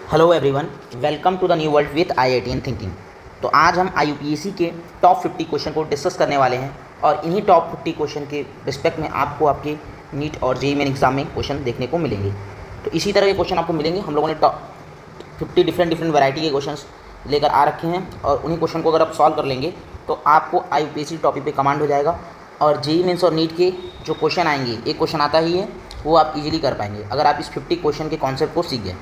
Hello everyone, welcome to the new world with IITian thinking. तो आज हम IUPAC के टॉप 50 क्वेश्चन को डिस्कस करने वाले हैं और इन्हीं टॉप 50 क्वेश्चन के रिस्पेक्ट में आपको आपके नीट और JEE मेन एग्जाम में क्वेश्चन देखने को मिलेंगे। तो इसी तरह के क्वेश्चन आपको मिलेंगे। हम लोगों ने टॉप 50 डिफरेंट वैरायटी के क्वेश्चन लेकर आ रखे हैं और उन्हीं क्वेश्चन को अगर आप सॉल्व कर लेंगे तो आपको IUPAC टॉपिक पे कमांड हो जाएगा और JEE मेंस और नीट के जो क्वेश्चन आएंगे, एक क्वेश्चन आता ही है, वो आप इजीली कर पाएंगे अगर आप इस 50 क्वेश्चन के कॉन्सेप्ट को सीख गए।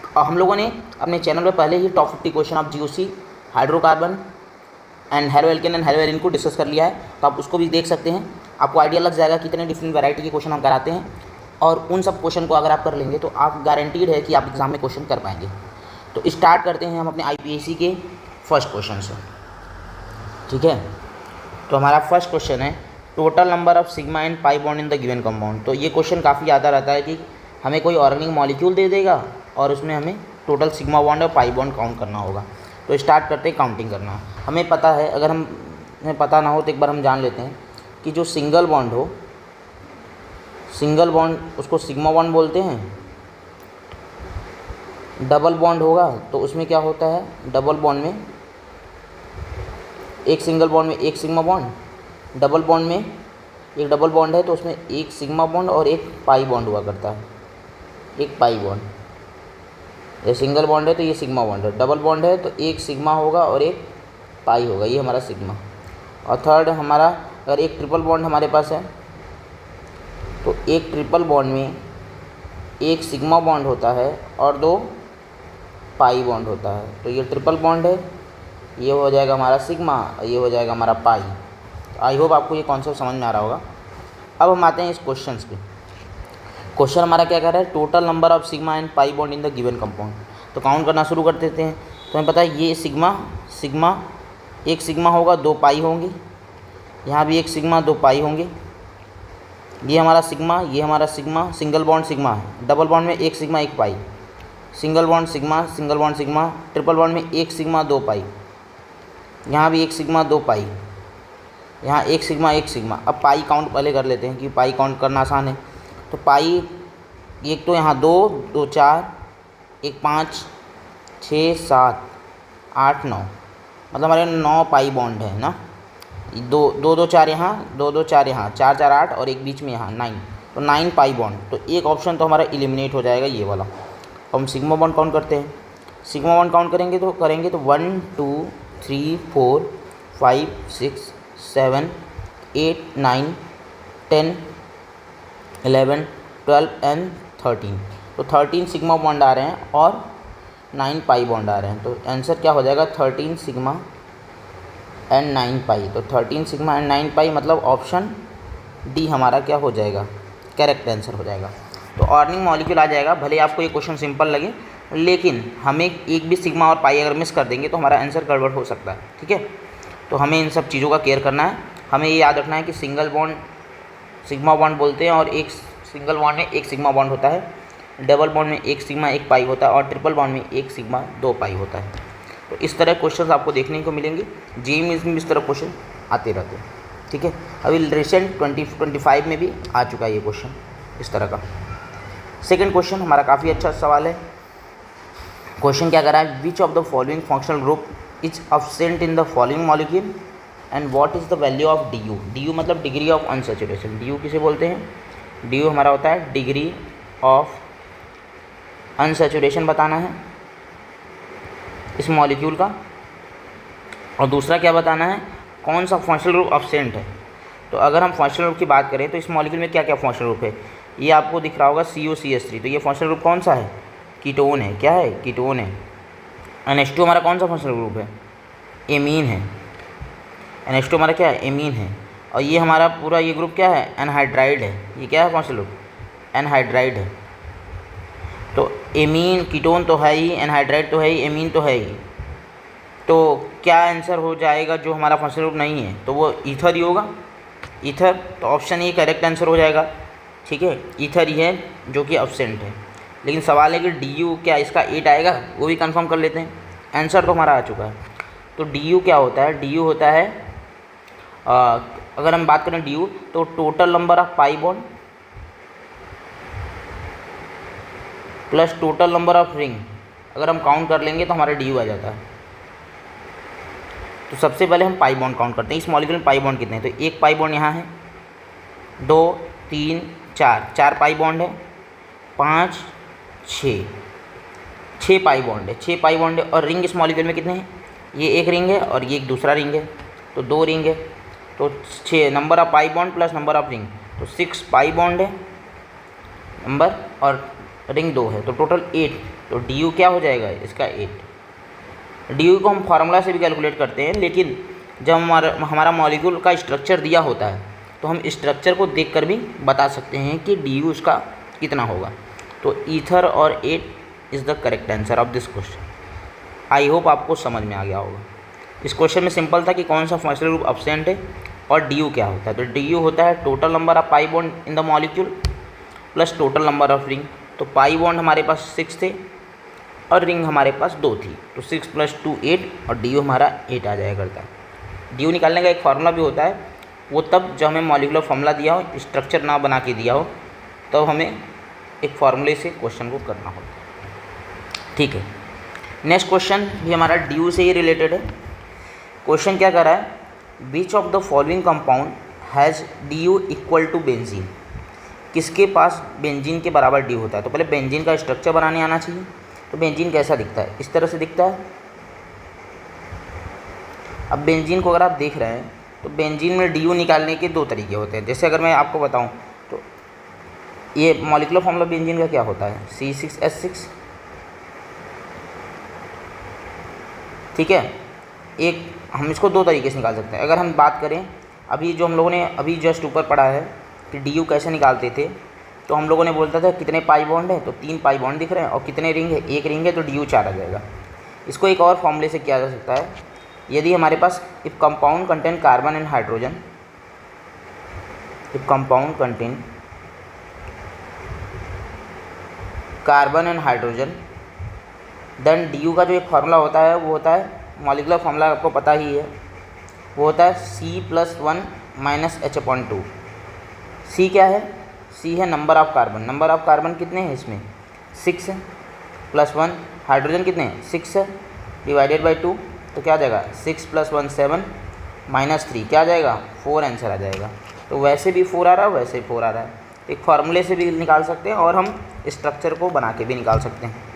और हम लोगों ने अपने चैनल पे पहले ही top 50 question of GOC, hydrocarbon and haloalkane and haloarene को डिस्कस कर लिया है, तो आप उसको भी देख सकते हैं। आपको आइडिया लग जाएगा कितने डिफरेंट वैरायटी के क्वेश्चन हम कराते हैं और उन सब क्वेश्चन को अगर आप कर लेंगे तो आप गारंटीड है कि आप एग्जाम में क्वेश्चन कर पाएंगे। तो स्टार्ट करते हैं हम अपने IUPAC के फर्स्ट क्वेश्चन से। ठीक है, तो हमारा फर्स्ट क्वेश्चन है total number of sigma and pi bond in the given compound. तो ये क्वेश्चन काफ़ी आता रहता है कि हमें कोई ऑर्गेनिक मॉलिक्यूल दे देगा और उसमें हमें टोटल सिग्मा बॉन्ड और पाई बॉन्ड काउंट करना होगा। तो स्टार्ट करते हैं काउंटिंग करना। हमें पता है, अगर हमें पता ना हो तो एक बार हम जान लेते हैं कि जो सिंगल बॉन्ड हो, सिंगल बॉन्ड उसको सिग्मा बॉन्ड बोलते हैं। डबल बॉन्ड होगा तो उसमें क्या होता है, डबल बॉन्ड में एक सिंगल बॉन्ड में एक सिग्मा बॉन्ड, डबल बॉन्ड में एक डबल बॉन्ड है तो उसमें एक सिग्मा बॉन्ड और एक पाई बॉन्ड हुआ करता है, एक पाई बॉन्ड। ये सिंगल बॉन्ड है तो ये सिग्मा बॉन्ड है, डबल बॉन्ड है तो एक सिग्मा होगा और एक पाई होगा, ये हमारा सिग्मा। और थर्ड हमारा, अगर एक ट्रिपल बॉन्ड हमारे पास है तो एक ट्रिपल बॉन्ड में एक सिग्मा बॉन्ड होता है और दो पाई बॉन्ड होता है। तो ये ट्रिपल बॉन्ड है, ये हो जाएगा हमारा सिग्मा, ये हो जाएगा हमारा पाई। तो आई होप आपको ये कॉन्सेप्ट समझ में आ रहा होगा। अब हम आते हैं इस क्वेश्चन पे। क्वेश्चन हमारा क्या कह रहा है, total number of sigma and pi bond in the given compound. तो काउंट करना शुरू कर देते हैं। तो हमें पता है ये सिग्मा एक सिग्मा होगा, दो पाई होंगे, यहाँ भी एक सिग्मा दो पाई होंगे। ये हमारा सिग्मा, ये हमारा सिग्मा, सिंगल बॉन्ड सिग्मा है। डबल बॉन्ड में एक सिग्मा एक pi, single bond sigma, single bond sigma. Triple bond में एक सिग्मा दो पाई, यहाँ भी एक सिग्मा दो पाई, यहाँ एक सिग्मा एक सिग्मा। अब पाई काउंट पहले कर लेते हैं कि पाई काउंट करना आसान है। तो पाई एक तो यहाँ दो, दो चार, एक पाँच, छः सात, आठ नौ, मतलब हमारे 9 पाई बॉन्ड है ना। दो दो दो चार यहाँ, दो दो चार यहाँ, चार चार आठ और एक बीच में यहाँ 9, तो 9 पाई बॉन्ड। तो एक ऑप्शन तो हमारा एलिमिनेट हो जाएगा, ये वाला। अब हम सिग्मा बॉन्ड काउंट करते हैं। सिग्मा बॉन्ड काउंट करेंगे तो 1 2 3 4 5 6 7 8 9 10 11 12 एंड 13। तो 13 सिग्मा बॉन्ड आ रहे हैं और 9 पाई बॉन्ड आ रहे हैं। तो आंसर क्या हो जाएगा, 13 सिग्मा एंड 9 पाई। तो 13 सिग्मा एंड 9 पाई मतलब ऑप्शन डी हमारा क्या हो जाएगा, करेक्ट आंसर हो जाएगा। तो ऑर्गेनिक मॉलिक्यूल आ जाएगा। भले आपको ये क्वेश्चन सिंपल लगे, लेकिन हमें एक भी सिग्मा और पाई अगर मिस कर देंगे तो हमारा आंसर गड़बड़ हो सकता है। ठीक है, तो हमें इन सब चीज़ों का केयर करना है। हमें ये याद रखना है कि सिंगल बॉन्ड सिग्मा बॉन्ड बोलते हैं और एक सिंगल बॉन्ड में एक सिग्मा बॉन्ड होता है, डबल बॉन्ड में एक सिग्मा एक पाई होता है और ट्रिपल बॉन्ड में एक सिग्मा दो पाई होता है। तो इस तरह क्वेश्चंस आपको देखने को मिलेंगे। JEE में इस तरह क्वेश्चन आते रहते हैं। ठीक है, अभी रिसेंट 2025 में भी आ चुका है ये क्वेश्चन इस तरह का। सेकेंड क्वेश्चन हमारा काफ़ी अच्छा सवाल है। क्वेश्चन क्या कर रहा है, which of the following functional group is absent in the following molecule and what is the value of DU। DU मतलब डिग्री ऑफ अनसैचुरेशन। DU किसे बोलते हैं, DU हमारा होता है डिग्री ऑफ अनसैचुरेशन बताना है इस मॉलिक्यूल का। और दूसरा क्या बताना है, कौन सा फंक्शनल ग्रुप अब्सेंट है। तो अगर हम फंक्शनल ग्रुप की बात करें तो इस मॉलिक्यूल में क्या क्या फंक्शनल ग्रुप है, ये आपको दिख रहा होगा COCH3। तो ये फंक्शनल ग्रुप कौन सा है, कीटोन है। क्या है, कीटोन है। NH2 हमारा कौन सा फंक्शनल ग्रुप है, एमीन है। NH2 हमारा क्या है, एमीन है। और ये हमारा पूरा ये ग्रुप क्या है, एनहाइड्राइड है। ये क्या है फंक्शनल ग्रुप, एनहाइड्राइड है। तो एमीन कीटोन तो है ही, एनहाइड्राइड तो है ही, एमीन तो है ही। तो क्या आंसर हो जाएगा जो हमारा फंक्शनल ग्रुप नहीं है, तो वो ईथर ही होगा, ईथर। तो ऑप्शन ए करेक्ट आंसर हो जाएगा। ठीक है, ईथर ही है जो कि अब्सेंट है। लेकिन सवाल है कि DU क्या इसका 8 आएगा, वो भी कंफर्म कर लेते हैं। आंसर तो हमारा आ चुका है। तो DU क्या होता है, DU होता है अगर हम बात करें DU तो total number of pi bond plus total number of ring. अगर हम काउंट कर लेंगे तो हमारा डी आ जाता है। तो सबसे पहले हम पाई बॉन्ड काउंट करते हैं। इस मॉलिक्यूल में पाई बॉन्ड कितने हैं? तो एक पाई बॉन्ड यहाँ है, 2 3 4 पाई बॉन्ड है, 5 6 पाई बॉन्ड है, 6 पाई बॉन्ड है। और रिंग इस मॉलिक्यूल में कितने हैं? ये एक रिंग है और ये एक दूसरा रिंग है, तो 2 रिंग है। तो 6 number of pi bond plus number of ring, तो 6 पाई बॉन्ड है नंबर, और रिंग 2 है, तो टोटल 8। तो डी यू क्या हो जाएगा इसका? 8। डी यू को हम फार्मूला से भी कैलकुलेट करते हैं, लेकिन जब हमारा मॉलिक्यूल का स्ट्रक्चर दिया होता है तो हम स्ट्रक्चर को देखकर भी बता सकते हैं कि डी यू उसका कितना होगा। तो ईथर और 8 is the correct answer of this question. I hope आपको समझ में आ गया होगा। इस क्वेश्चन में सिंपल था कि कौन सा फंक्शनल ग्रुप एब्सेंट है और डी यू क्या होता है। तो डी यू होता है total number of pi bond in the molecule plus total number of ring. तो पाई बॉन्ड हमारे पास 6 थे और रिंग हमारे पास 2 थी, तो 6 + 2 8 और डी यू हमारा 8 आ जाया करता है। डी यू निकालने का एक फार्मूला भी होता है, वो तब जब हमें मॉलिक्यूलर फार्मूला दिया हो, स्ट्रक्चर ना बना के दिया हो, तब हमें एक फार्मूले से क्वेश्चन को करना होता है। ठीक है, नेक्स्ट क्वेश्चन भी हमारा डी यू से ही रिलेटेड है। क्वेश्चन क्या कर रहा है? Which of the following compound has D U equal to benzene? किसके पास बेंजीन के बराबर डी होता है? तो पहले बेंजीन का स्ट्रक्चर बनाने आना चाहिए। तो बेंजीन कैसा दिखता है? इस तरह से दिखता है। अब बेंजीन को अगर आप देख रहे हैं तो बेंजीन में डी यू निकालने के 2 तरीके होते हैं। जैसे अगर मैं आपको बताऊं तो ये मॉलिक्यूलर फॉर्मूला बेंजीन का क्या होता है? C6H6। ठीक है, एक हम इसको 2 तरीके से निकाल सकते हैं। अगर हम बात करें अभी जो हम लोगों ने अभी जस्ट ऊपर पढ़ा है कि डी यू कैसे निकालते थे, तो हम लोगों ने बोलता था कितने पाई बॉन्ड है, तो 3 पाई बॉन्ड दिख रहे हैं, और कितने रिंग है? 1 रिंग है, तो डी यू 4 आ जाएगा। इसको एक और फॉर्मूले से किया जा सकता है। यदि हमारे पास if compound contain carbon and hydrogen, if compound contain carbon and hydrogen, then D U का जो एक फार्मूला होता है वो होता है, मॉलिक्यूलर फार्मूला आपको पता ही है, वो होता है C+1 - H/2। C क्या है? C है number of carbon. Number of carbon कितने हैं इसमें? 6 है, +1। हाइड्रोजन कितने हैं? 6 है, डिवाइडेड बाई 2, तो क्या आ जाएगा? 6 + 1 7 -3 क्या आ जाएगा? 4 आंसर आ जाएगा। तो वैसे भी 4 आ रहा है, वैसे 4 आ रहा है। एक फार्मूले से भी निकाल सकते हैं और हम स्ट्रक्चर को बना के भी निकाल सकते हैं।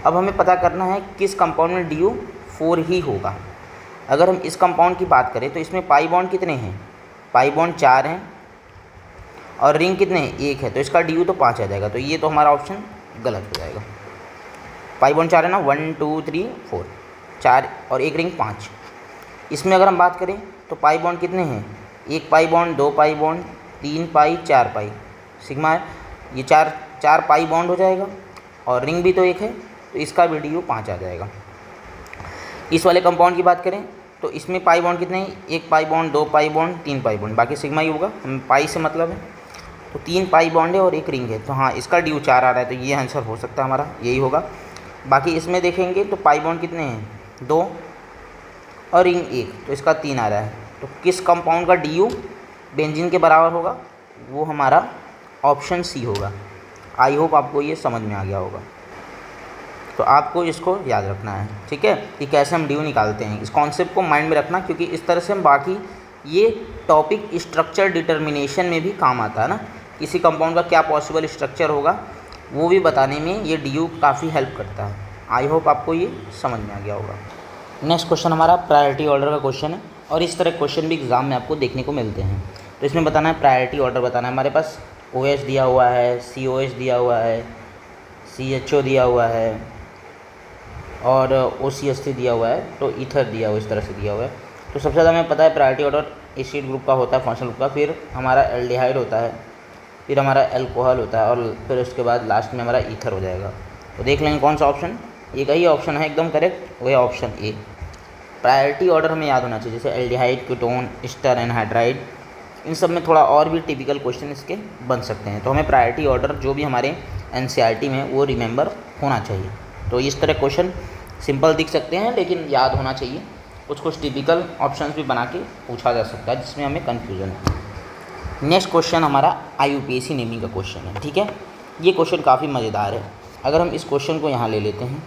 अब हमें पता करना है किस कंपाउंड में डी यू 4 ही होगा। अगर हम इस कंपाउंड की बात करें तो इसमें पाई बॉन्ड कितने हैं? पाई बॉन्ड 4 हैं और रिंग कितने हैं? 1 है, तो इसका डी यू तो 5 आ जाएगा। तो ये तो हमारा ऑप्शन गलत हो जाएगा। पाई बॉन्ड 4 है ना, 1 2 3 4, 4 और 1 रिंग 5। इसमें अगर हम बात करें तो पाई बॉन्ड कितने हैं? 1 पाई बॉन्ड, 2 पाई बॉन्ड, 3 पाई, 4 पाई, सिग्मा है, ये 4 पाई बॉन्ड हो जाएगा, और रिंग भी तो 1 है, तो इसका भी डी यू 5 आ जाएगा। इस वाले कंपाउंड की बात करें तो इसमें पाई बॉन्ड कितने हैं? 1 pi bond, 2 pi bond, 3 pi bond, बाकी सिग्मा ही होगा, हमें पाई से मतलब है। तो 3 पाई बॉन्ड है और 1 रिंग है, तो हाँ इसका डी यू 4 आ रहा है, तो ये आंसर हो सकता है हमारा, यही होगा। बाकी इसमें देखेंगे तो पाई बॉन्ड कितने हैं? 2 और रिंग 1, तो इसका 3 आ रहा है। तो किस कंपाउंड का डी यू बेंजीन के बराबर होगा? वो हमारा ऑप्शन सी होगा। आई होप आपको ये समझ में आ गया होगा। तो आपको इसको याद रखना है, ठीक है, कि कैसे हम डी यू निकालते हैं। इस कॉन्सेप्ट को माइंड में रखना, क्योंकि इस तरह से हम बाकी ये टॉपिक स्ट्रक्चर डिटर्मिनेशन में भी काम आता है ना, किसी कंपाउंड का क्या पॉसिबल स्ट्रक्चर होगा वो भी बताने में ये डी यू काफ़ी हेल्प करता है। आई होप आपको ये समझ में आ गया होगा। नेक्स्ट क्वेश्चन हमारा प्रायोरिटी ऑर्डर का क्वेश्चन है, और इस तरह क्वेश्चन भी एग्ज़ाम में आपको देखने को मिलते हैं। तो इसमें बताना है प्रायोरिटी ऑर्डर बताना है। हमारे पास OH दिया हुआ है, COH दिया हुआ है, CHO दिया हुआ है और OCH3 दिया हुआ है, तो ईथर दिया हुआ, इस तरह से दिया हुआ है। तो सबसे ज़्यादा हमें पता है प्रायोरिटी ऑर्डर एसिड ग्रुप का होता है, फंक्शनल ग्रुप का, फिर हमारा एल्डिहाइड होता है, फिर हमारा एल्कोहल होता है, और फिर उसके बाद लास्ट में हमारा ईथर हो जाएगा। तो देख लेंगे कौन सा ऑप्शन, एक ही ऑप्शन है एकदम करेक्ट, वही ऑप्शन ए। प्रायोरिटी ऑर्डर हमें याद होना चाहिए, जैसे एल्डिहाइड, कीटोन, एस्टर, एनहाइड्राइड, इन सब में थोड़ा और भी टिपिकल क्वेश्चन इसके बन सकते हैं। तो हमें प्रायोरिटी ऑर्डर जो भी हमारे NCERT में वो रिमेंबर होना चाहिए। तो इस तरह क्वेश्चन सिंपल दिख सकते हैं लेकिन याद होना चाहिए। कुछ टिपिकल ऑप्शंस भी बना के पूछा जा सकता है जिसमें हमें कन्फ्यूज़न है। नेक्स्ट क्वेश्चन हमारा IUPAC नेमिंग का क्वेश्चन है, ठीक है। ये क्वेश्चन काफ़ी मज़ेदार है। अगर हम इस क्वेश्चन को यहाँ ले लेते हैं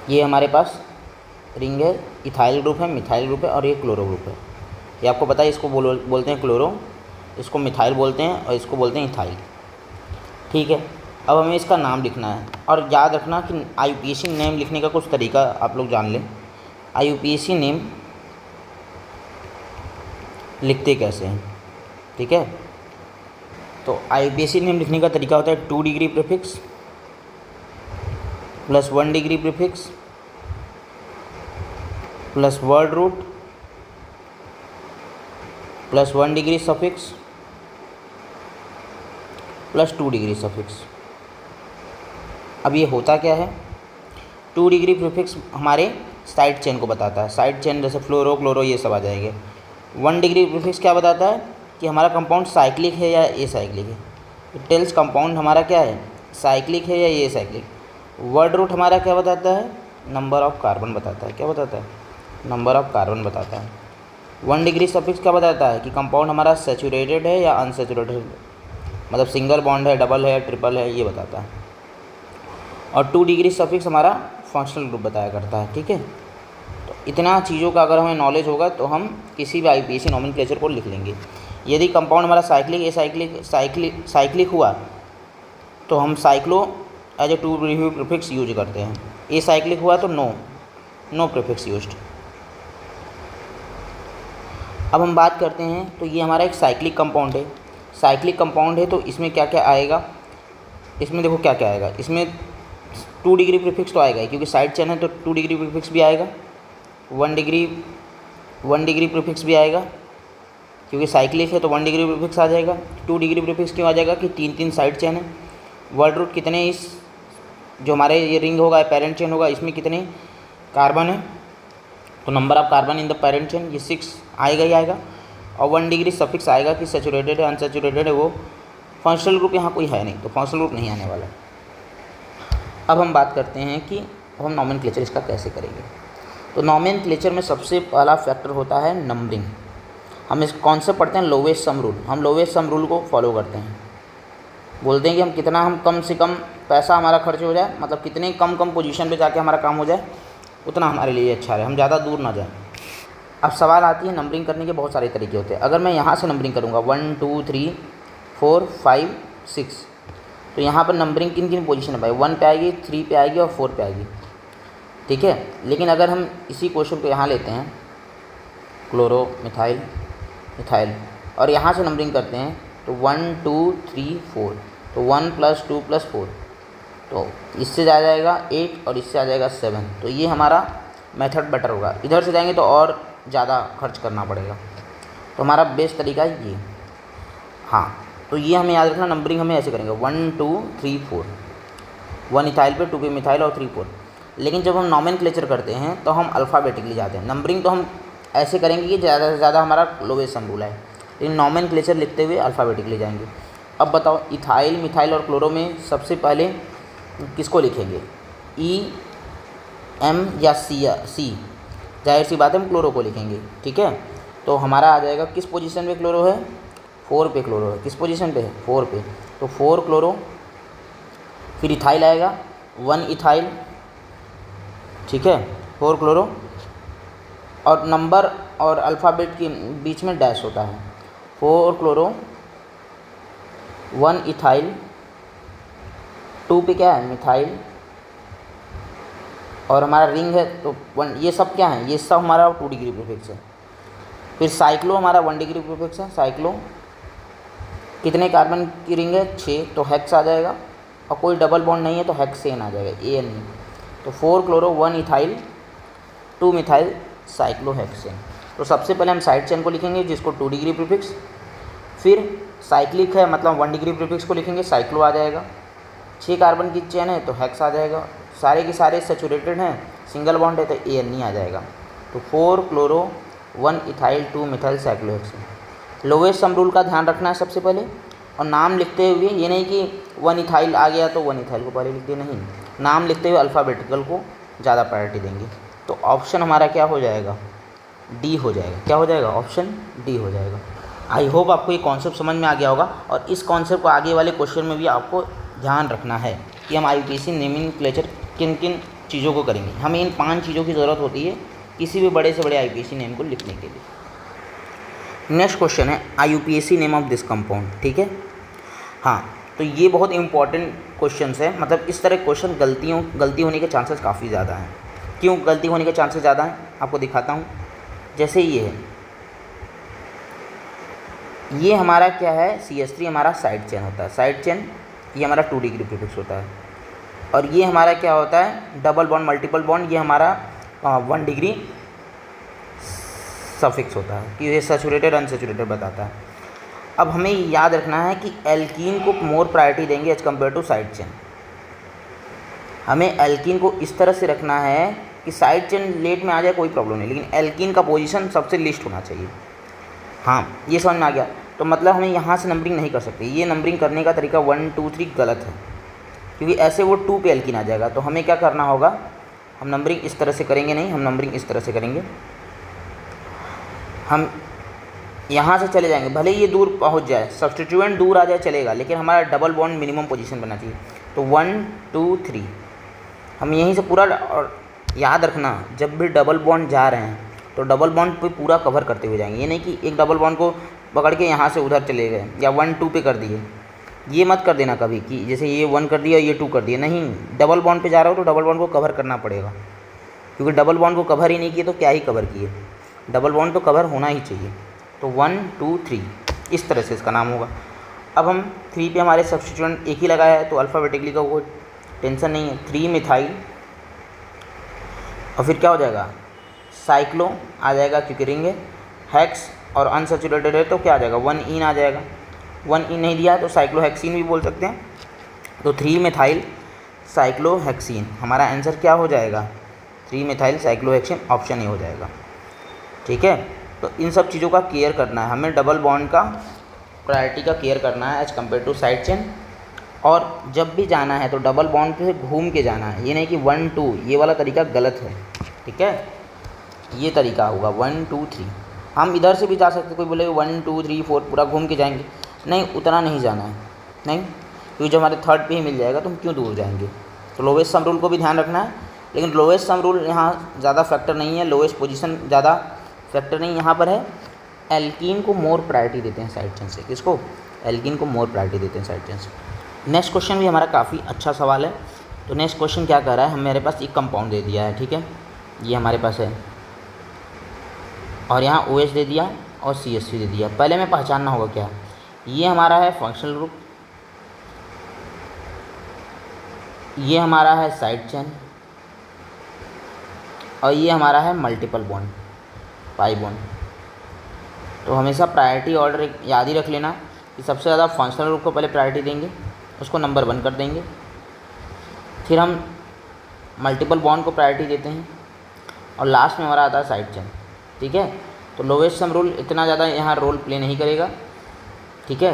ये हमारे पास रिंग है, इथाइल ग्रुप है, मिथाइल ग्रुप है और ये क्लोरो ग्रुप है। ये आपको पता है, इसको बोलते हैं क्लोरो, इसको मिथाइल बोलते हैं और इसको बोलते हैं इथाइल। ठीक है, अब हमें इसका नाम लिखना है और याद रखना कि IUPAC नेम लिखने का कुछ तरीका आप लोग जान लें। IUPAC नेम लिखते कैसे हैं, ठीक है। तो IUPAC नेम लिखने का तरीका होता है 2 degree prefix plus 1 degree prefix plus word root plus 1 degree suffix plus 2 degree suffix. अब ये होता क्या है, 2 डिग्री प्रीफिक्स हमारे साइड चेन को बताता है, साइड चेन जैसे फ्लोरो क्लोरो ये सब आ जाएंगे। 1 डिग्री प्रीफिक्स क्या बताता है कि हमारा कंपाउंड साइक्लिक है या एसाइक्लिक है। इट टेल्स कंपाउंड हमारा क्या है, साइक्लिक है या एसाइक्लिक। वर्ड रूट हमारा क्या बताता है, नंबर ऑफ कार्बन बताता है। क्या बताता है, नंबर ऑफ कार्बन बताता है। 1 डिग्री सफिक्स क्या बताता है कि कंपाउंड हमारा सैचुरेटेड है या अनसैचुरेटेड, मतलब सिंगल बॉन्ड है, डबल है, ट्रिपल है, ये बताता है। और 2 डिग्री सफिक्स हमारा फंक्शनल ग्रुप बताया करता है। ठीक है, तो इतना चीज़ों का अगर हमें नॉलेज होगा तो हम किसी भी IUPAC नॉमेनक्लेचर को लिख लेंगे। यदि कंपाउंड हमारा साइक्लिक हुआ तो हम cyclo as a 2 degree prefix use करते हैं। एसाइक्लिक हुआ तो नो प्रीफिक्स यूज्ड। अब हम बात करते हैं, तो ये हमारा एक साइक्लिक कंपाउंड है। साइक्लिक कंपाउंड है तो इसमें क्या क्या आएगा, इसमें देखो क्या क्या आएगा, इसमें 2 डिग्री प्रीफिक्स तो आएगा ही, क्योंकि साइड चेन है तो 2 डिग्री प्रीफिक्स भी आएगा। 1 डिग्री प्रीफिक्स भी आएगा, क्योंकि साइक्लिक है तो 1 डिग्री प्रीफिक्स आ जाएगा। 2 डिग्री प्रीफिक्स क्यों आ जाएगा कि 3 साइड चेन है। वर्ड रूट कितने, इस जो हमारे ये रिंग होगा पेरेंट चेन होगा, इसमें कितने कार्बन है, तो number of carbon in the parent chain ये 6 आएगा ही आएगा। और 1 डिग्री सफिक्स आएगा कि सैचुरेटेड है अनसैचुरेटेड है, वो फंक्शनल ग्रुप यहाँ कोई है नहीं, तो फंक्शनल ग्रुप नहीं आने वाला। अब हम बात करते हैं कि हम नॉमेनक्लेचर इसका कैसे करेंगे। तो नॉमेनक्लेचर में सबसे पहला फैक्टर होता है नंबरिंग। हम इस कौन से पढ़ते हैं, लोवेस्ट सम रूल। हम लोवेस्ट सम रूल को फॉलो करते हैं, बोलते हैं कि हम कम से कम पैसा हमारा खर्च हो जाए, मतलब कितने कम पोजीशन पे जाके हमारा काम हो जाए उतना हमारे लिए अच्छा रहे, हम ज़्यादा दूर ना जाएं। अब सवाल आती है, नंबरिंग करने के बहुत सारे तरीके होते हैं। अगर मैं यहाँ से नंबरिंग करूँगा 1 2 3 4 5 6, तो यहाँ पर नंबरिंग किन किन पोजीशन पे आएगी, 1 पे आएगी, 3 पे आएगी और 4 पे आएगी। ठीक है, लेकिन अगर हम इसी क्वेश्चन को यहाँ लेते हैं, क्लोरो मिथाइल और यहाँ से नंबरिंग करते हैं तो 1 2 3 4, तो 1 + 2 + 4, तो इससे आ जाएगा 8 और इससे आ जाएगा 7। तो ये हमारा मेथड बेटर होगा। इधर से जाएंगे तो और ज़्यादा खर्च करना पड़ेगा, तो हमारा बेस्ट तरीका है ये। हाँ, तो ये हमें याद रखना, नंबरिंग हमें ऐसे करेंगे 1 2 3 4, 1 इथाइल पे, 2 पे मिथाइल और 3 4। लेकिन जब हम नॉमेनक्लेचर करते हैं तो हम अल्फ़ाबेटिकली जाते हैं। नंबरिंग तो हम ऐसे करेंगे कि ज़्यादा से ज़्यादा हमारा लोवेस्ट सम रूल है, लेकिन नॉमेनक्लेचर लिखते हुए अल्फ़ाबेटिकली जाएंगे। अब बताओ, इथाइल मिथाइल और क्लोरो में सबसे पहले किसको लिखेंगे, E M या C? जाहिर सी बात है हम क्लोरो को लिखेंगे। ठीक है, तो हमारा आ जाएगा किस पोजीशन पे क्लोरो है, 4 पे क्लोरो है। किस पोजीशन पे है, 4 पे, तो 4 क्लोरो। फिर इथाइल आएगा, 1 इथाइल। ठीक है, 4 क्लोरो, और नंबर और अल्फ़ाबेट के बीच में डैश होता है। 4 क्लोरो, 1 इथाइल, 2 पे क्या है, मिथाइल, और हमारा रिंग है तो 1। ये सब क्या है, ये सब हमारा 2 डिग्री प्रीफिक्स है। फिर साइक्लो हमारा 1 डिग्री प्रीफिक्स है। साइक्लो कितने कार्बन की रिंग है, 6, तो हेक्स आ जाएगा, और कोई डबल बॉन्ड नहीं है तो हेक्सेन आ जाएगा, AN। तो 4 क्लोरो, 1 इथाइल, 2 मिथाइल, साइक्लोहेक्सेन। तो सबसे पहले हम साइड चेन को लिखेंगे जिसको 2 डिग्री प्रीफिक्स, फिर साइक्लिक है मतलब 1 डिग्री प्रीफिक्स को लिखेंगे, साइक्लो आ जाएगा। 6 कार्बन की चेन है तो हेक्स आ जाएगा। सारे के सारे सैचुरेटेड हैं, सिंगल बॉन्ड है तो AN आ जाएगा। तो 4 chloro, 1 ethyl, 2 methyl, cyclohexane. Lowest sum rule का ध्यान रखना है सबसे पहले, और नाम लिखते हुए ये नहीं कि 1 इथाइल आ गया तो 1 इथाइल को पहले लिख दिया, नहीं, नाम लिखते हुए अल्फ़ाबेटिकल को ज़्यादा प्रायोरिटी देंगे। तो ऑप्शन हमारा क्या हो जाएगा, D हो जाएगा। क्या हो जाएगा, ऑप्शन D हो जाएगा। आई होप आपको ये कॉन्सेप्ट समझ में आ गया होगा, और इस कॉन्सेप्ट को आगे वाले क्वेश्चन में भी आपको ध्यान रखना है कि हम IUPAC नेमिंगक्लेचर किन किन चीज़ों को करेंगे। हमें इन 5 चीज़ों की ज़रूरत होती है किसी भी बड़े से बड़े IUPAC नेम को लिखने के लिए। नेक्स्ट क्वेश्चन है IUPAC name of this compound, ठीक है। हाँ, तो ये बहुत इंपॉर्टेंट क्वेश्चंस है, मतलब इस तरह क्वेश्चन गलती होने के चांसेस काफ़ी ज़्यादा हैं। क्यों गलती होने के चांसेस ज़्यादा हैं, आपको दिखाता हूँ। जैसे ये है, ये हमारा क्या है, CH3 हमारा साइड चेन होता है। साइड चेन ये हमारा 2 डिग्री प्रीफिक्स होता है। और ये हमारा क्या होता है, डबल बॉन्ड मल्टीपल बॉन्ड, ये हमारा 1 डिग्री सफिक्स होता है कि ये सैचुरेटेड अनसैचुरेटेड बताता है। अब हमें याद रखना है कि एल्कीन को मोर प्रायोरिटी देंगे as compare to side chain. हमें एल्कीन को इस तरह से रखना है कि साइड चेन लेट में आ जाए कोई प्रॉब्लम नहीं, लेकिन एल्कीन का पोजीशन सबसे लिस्ट होना चाहिए। हाँ, ये समझ में आ गया। तो मतलब हमें यहाँ से नंबरिंग नहीं कर सकते, ये नंबरिंग करने का तरीका 1 2 3 गलत है, क्योंकि ऐसे वो 2 पे एल्कीन आ जाएगा। तो हमें क्या करना होगा, हम नंबरिंग इस तरह से करेंगे नहीं, हम नंबरिंग इस तरह से करेंगे। हम यहाँ से चले जाएंगे, भले ये दूर पहुँच जाए, सब्स्टिट्यूएंट दूर आ जाए चलेगा, लेकिन हमारा डबल बॉन्ड मिनिमम पोजीशन बनना चाहिए। तो 1 2 3 हम यहीं से पूरा, और याद रखना जब भी डबल बॉन्ड जा रहे हैं तो डबल बॉन्ड पे पूरा कवर करते हुए जाएंगे। ये नहीं कि एक डबल बॉन्ड को पकड़ के यहाँ से उधर चले गए या 1 2 पे कर दिए, ये मत कर देना कभी कि जैसे ये 1 कर दिया ये 2 कर दिया। नहीं, डबल बॉन्ड पे जा रहा हो तो डबल बॉन्ड को कवर करना पड़ेगा, क्योंकि डबल बॉन्ड को कवर ही नहीं किए तो क्या ही कवर किए, डबल बॉन्ड तो कवर होना ही चाहिए। तो 1 2 3 इस तरह से इसका नाम होगा। अब हम 3 पे हमारे सब्स्टिट्यूएंट एक ही लगाया है तो अल्फ़ाबेटिकली का कोई टेंशन नहीं है। 3 मिथाइल और फिर क्या हो जाएगा, साइक्लो आ जाएगा क्योंकि रिंग है। हेक्स और अनसैचुरेटेड है तो क्या आ जाएगा, 1 इन आ जाएगा। 1 इन नहीं दिया है तो साइक्लोहेक्सीन भी बोल सकते हैं। तो 3 मिथाइल साइक्लोहेक्सीन हमारा आंसर क्या हो जाएगा, 3 मिथाइल साइक्लोहेक्सीन, ऑप्शन ए हो जाएगा। ठीक है, तो इन सब चीज़ों का केयर करना है हमें, डबल बॉन्ड का प्रायोरिटी का केयर करना है as compare to side chain. और जब भी जाना है तो डबल बॉन्ड पे घूम के जाना है, ये नहीं कि 1 2, ये वाला तरीका गलत है। ठीक है, ये तरीका होगा 1 2 3। हम इधर से भी जा सकते, कोई बोले 1 2 3 4 पूरा घूम के जाएंगे, नहीं उतना नहीं जाना है, नहीं, क्योंकि जब हमारे थर्ड पे ही मिल जाएगा तो हम क्यों दूर जाएंगे। तो लोवेस्ट सम रूल को भी ध्यान रखना है, लेकिन लोवेस्ट सम रूल यहाँ ज़्यादा फैक्टर नहीं है, लोवेस्ट पोजीशन ज़्यादा फैक्टर नहीं यहाँ पर है। एल्कीन को मोर प्रायोरिटी देते हैं साइड चेन से, किसको, एल्कीन को मोर प्रायोरिटी देते हैं साइड चेन से। नेक्स्ट क्वेश्चन भी हमारा काफ़ी अच्छा सवाल है। तो नेक्स्ट क्वेश्चन क्या कर रहा है, हम मेरे पास एक कंपाउंड दे दिया है, ठीक है, ये हमारे पास है, और यहाँ OH दे दिया और CH3 दे दिया। पहले में पहचानना होगा क्या, ये हमारा है फंक्शनल ग्रुप, ये हमारा है साइड चेन, और ये हमारा है मल्टीपल बॉन्ड, पाई बॉन्ड। तो हमेशा प्रायोरिटी ऑर्डर याद ही रख लेना कि सबसे ज़्यादा फंक्शनल ग्रुप को पहले प्रायोरिटी देंगे, उसको नंबर 1 कर देंगे, फिर हम मल्टीपल बॉन्ड को प्रायोरिटी देते हैं, और लास्ट में हमारा आता है साइड चेन। ठीक है, तो लोवेस्ट सम रूल इतना ज़्यादा यहाँ रोल प्ले नहीं करेगा, ठीक है,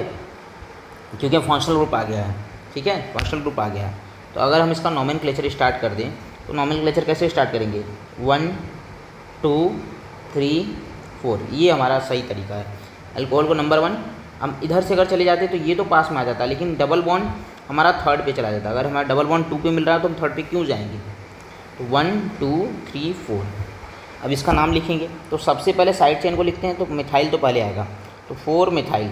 क्योंकि फंक्शनल ग्रुप आ गया है। ठीक है, फंक्शनल ग्रुप आ गया है। तो अगर हम इसका नोमेनक्लेचर स्टार्ट कर दें तो नोमेनक्लेचर कैसे स्टार्ट करेंगे, 1 2 3 4, ये हमारा सही तरीका है। अल्कोहल को नंबर 1, हम इधर से अगर चले जाते तो ये तो पास में आ जाता, लेकिन डबल बॉन्ड हमारा थर्ड पे चला जाता। अगर हमारा डबल बॉन्ड 2 पे मिल रहा है तो हम थर्ड पे क्यों जाएंगे। तो 1 2 3 4, अब इसका नाम लिखेंगे तो सबसे पहले साइड चेन को लिखते हैं, तो मिथाइल तो पहले आएगा, तो 4 मिथाइल।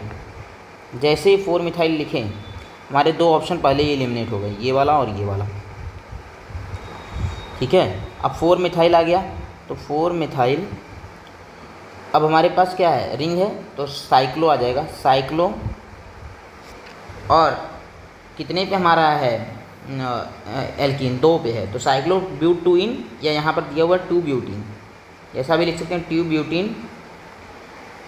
जैसे ही 4 मिथाइल लिखें हमारे 2 ऑप्शन पहले ही एलिमिनेट हो गए, ये वाला और ये वाला। ठीक है, अब 4 मिथाइल आ गया, तो 4 मिथाइल, अब हमारे पास क्या है, रिंग है, तो साइक्लो आ जाएगा, साइक्लो, और कितने पे हमारा है एल्कीन, 2 पे है, तो साइक्लो ब्यूट 2 इन, या यहाँ पर दिया हुआ 2 ब्यूटीन, ऐसा भी लिख सकते हैं 2 ब्यूटीन,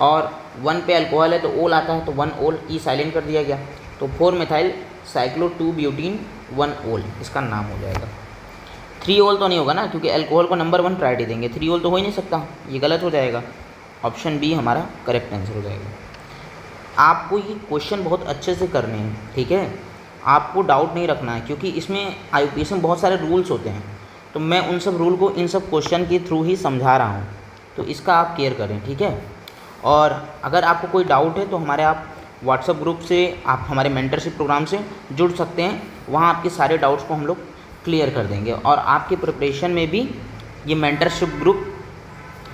और 1 पे अल्कोहल है तो ओल आता है, तो 1 ओल, ई साइलेंट कर दिया गया, तो 4 मिथाइल साइक्लो 2 ब्यूटीन 1 ओल इसका नाम हो जाएगा। 3 ओल तो नहीं होगा ना, क्योंकि अल्कोहल को नंबर 1 प्रायोरिटी देंगे, 3 ओल तो हो ही नहीं सकता, ये गलत हो जाएगा। ऑप्शन बी हमारा करेक्ट आंसर हो जाएगा। आपको ये क्वेश्चन बहुत अच्छे से करने हैं, ठीक है, आपको डाउट नहीं रखना है, क्योंकि इसमें IUPAC में बहुत सारे रूल्स होते हैं, तो मैं उन सब रूल को इन सब क्वेश्चन के थ्रू ही समझा रहा हूँ, तो इसका आप केयर करें। ठीक है, और अगर आपको कोई डाउट है तो हमारे आप व्हाट्सएप ग्रुप से, आप हमारे मेंटरशिप प्रोग्राम से जुड़ सकते हैं, वहाँ आपके सारे डाउट्स को हम लोग क्लियर कर देंगे। और आपके प्रिपरेशन में भी ये मेंटरशिप ग्रुप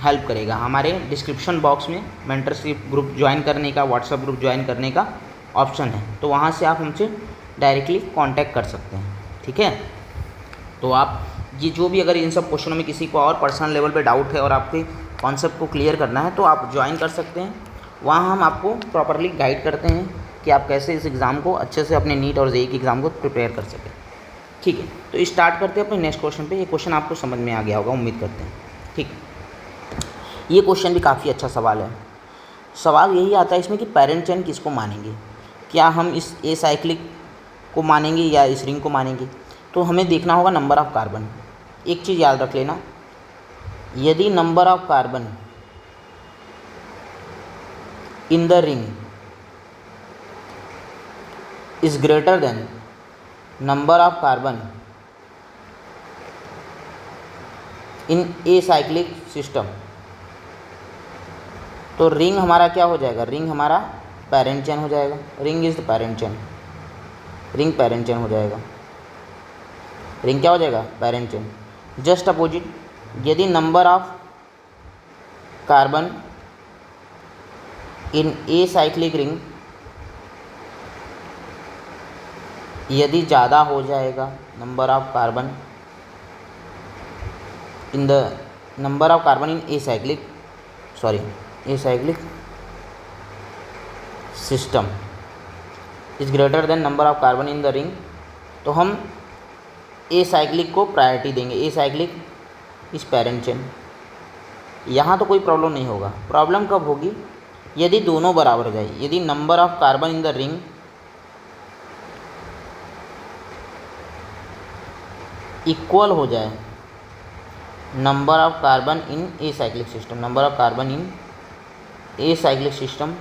हेल्प करेगा। हमारे डिस्क्रिप्शन बॉक्स में मेंटरशिप ग्रुप ज्वाइन करने का, व्हाट्सएप ग्रुप ज्वाइन करने का ऑप्शन है, तो वहाँ से आप हमसे डायरेक्टली कांटेक्ट कर सकते हैं, ठीक है। तो आप ये जो भी अगर इन सब क्वेश्चनों में किसी को और पर्सनल लेवल पे डाउट है और आपके कॉन्सेप्ट को क्लियर करना है तो आप ज्वाइन कर सकते हैं। वहाँ हम आपको प्रॉपरली गाइड करते हैं कि आप कैसे इस एग्ज़ाम को अच्छे से अपने नीट और जेईई के एग्ज़ाम को प्रिपेयर कर सकें, ठीक है। तो स्टार्ट करते हैं अपने नेक्स्ट क्वेश्चन पे। ये क्वेश्चन आपको समझ में आ गया होगा, उम्मीद करते हैं, ठीक। ये क्वेश्चन भी काफ़ी अच्छा सवाल है। सवाल यही आता है इसमें कि पैरेंट चेन किसको मानेंगे, क्या हम इस एसाइक्लिक को मानेंगे या इस रिंग को मानेंगे। तो हमें देखना होगा नंबर ऑफ़ कार्बन। एक चीज़ याद रख लेना, यदि number of carbon in the ring is greater than number of carbon in acyclic system, तो रिंग हमारा क्या हो जाएगा, रिंग हमारा पैरेंट चेन हो जाएगा। Ring is the parent chain, ring parent chain हो जाएगा। रिंग क्या हो जाएगा, पैरेंट चेन। जस्ट अपोजिट, यदि number of carbon in a cyclic ring यदि ज़्यादा हो जाएगा, number of carbon in the number of carbon in a cyclic system is greater than number of carbon in the ring, तो हम a cyclic को priority देंगे। A cyclic इस parent chain, यहाँ तो कोई प्रॉब्लम नहीं होगा। प्रॉब्लम कब होगी, यदि दोनों बराबर हो जाए, यदि number of carbon in the ring equal हो जाए number of carbon in a cyclic system, number of carbon in a cyclic system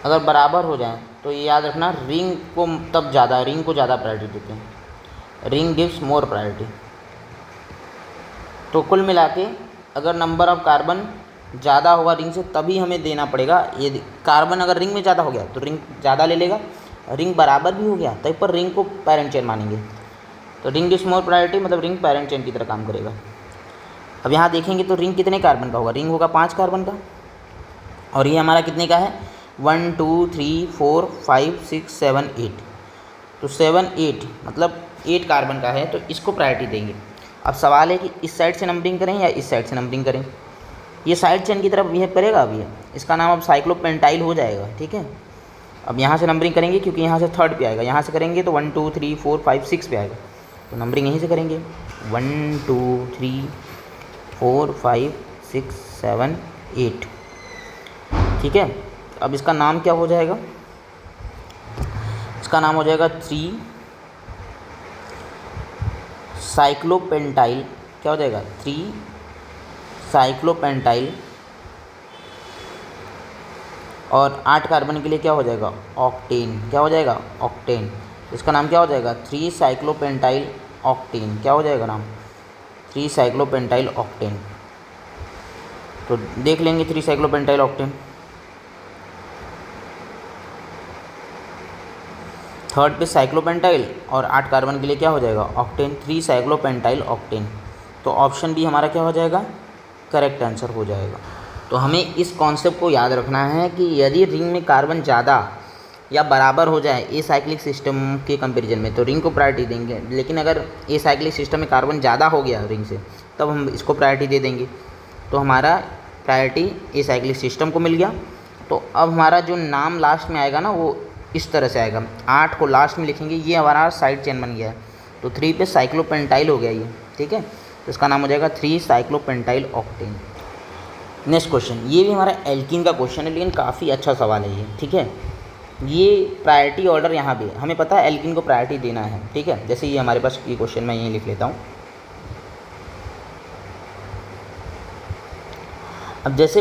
अगर बराबर हो जाए तो ये याद रखना, रिंग को तब ज़्यादा, रिंग को ज़्यादा प्रायोरिटी देते हैं। रिंग गिव्स मोर प्रायोरिटी। तो कुल मिला के अगर नंबर ऑफ कार्बन ज़्यादा होगा रिंग से तभी हमें देना पड़ेगा। यदि कार्बन अगर रिंग में ज़्यादा हो गया तो रिंग ज़्यादा ले लेगा, रिंग बराबर भी हो गया तब पर रिंग को पैरेंट चेन मानेंगे। तो रिंग गिव्स मोर प्रायोरिटी मतलब रिंग पैरेंट चेन की तरह काम करेगा। अब यहाँ देखेंगे तो रिंग कितने कार्बन का होगा, रिंग होगा 5 कार्बन का, और ये हमारा कितने का है 1 2 3 4 5 6 7 8, तो 7 8 मतलब 8 कार्बन का है, तो इसको प्रायोरिटी देंगे। अब सवाल है कि इस साइड से नंबरिंग करें या इस साइड से नंबरिंग करें। ये साइड चेन की तरफ बिहेव करेगा, अभी इसका नाम अब साइक्लोपेंटाइल हो जाएगा, ठीक है। अब यहाँ से नंबरिंग करेंगे क्योंकि यहाँ से थर्ड पे आएगा, यहाँ से करेंगे तो 1 2 3 4 5 6 पे आएगा, तो नंबरिंग यहीं से करेंगे 1 2 3 4 5 6 7 8, ठीक है। अब इसका नाम क्या हो जाएगा, इसका नाम हो जाएगा 3 साइक्लोपेंटाइल। क्या हो जाएगा 3 साइक्लोपेंटाइल, और 8 कार्बन के लिए क्या हो जाएगा ऑक्टेन। क्या हो जाएगा ऑक्टेन। इसका नाम क्या हो जाएगा 3 साइक्लोपेंटाइल ऑक्टेन। क्या हो जाएगा नाम 3 साइक्लोपेंटाइल ऑक्टेन। तो देख लेंगे 3 साइक्लोपेंटाइल ऑक्टेन। थर्ड पे साइक्लोपेंटाइल और 8 कार्बन के लिए क्या हो जाएगा ऑक्टेन, 3 साइक्लोपेंटाइल ऑक्टेन। तो ऑप्शन बी हमारा क्या हो जाएगा, करेक्ट आंसर हो जाएगा। तो हमें इस कॉन्सेप्ट को याद रखना है कि यदि रिंग में कार्बन ज़्यादा या बराबर हो जाए ए साइक्लिक सिस्टम के कंपैरिजन में तो रिंग को प्रायोरिटी देंगे, लेकिन अगर ए साइक्लिक सिस्टम में कार्बन ज़्यादा हो गया रिंग से तब हम इसको प्रायोरिटी दे देंगे। तो हमारा प्रायोरिटी ए साइक्लिक सिस्टम को मिल गया। तो अब हमारा जो नाम लास्ट में आएगा ना वो इस तरह से आएगा, 8 को लास्ट में लिखेंगे, ये हमारा साइड चेन बन गया है। तो 3 पे साइक्लोपेंटाइल हो गया ये, ठीक है। तो इसका नाम हो जाएगा 3 साइक्लोपेंटाइल ऑक्टेन। नेक्स्ट क्वेश्चन, ये भी हमारा एल्कीन का क्वेश्चन है लेकिन काफ़ी अच्छा सवाल है ये, ठीक है। ये प्रायोरिटी ऑर्डर यहाँ भी हमें पता है एल्कीन को प्रायोरिटी देना है, ठीक है। जैसे ये हमारे पास ये क्वेश्चन मैं यहीं लिख लेता हूँ। अब जैसे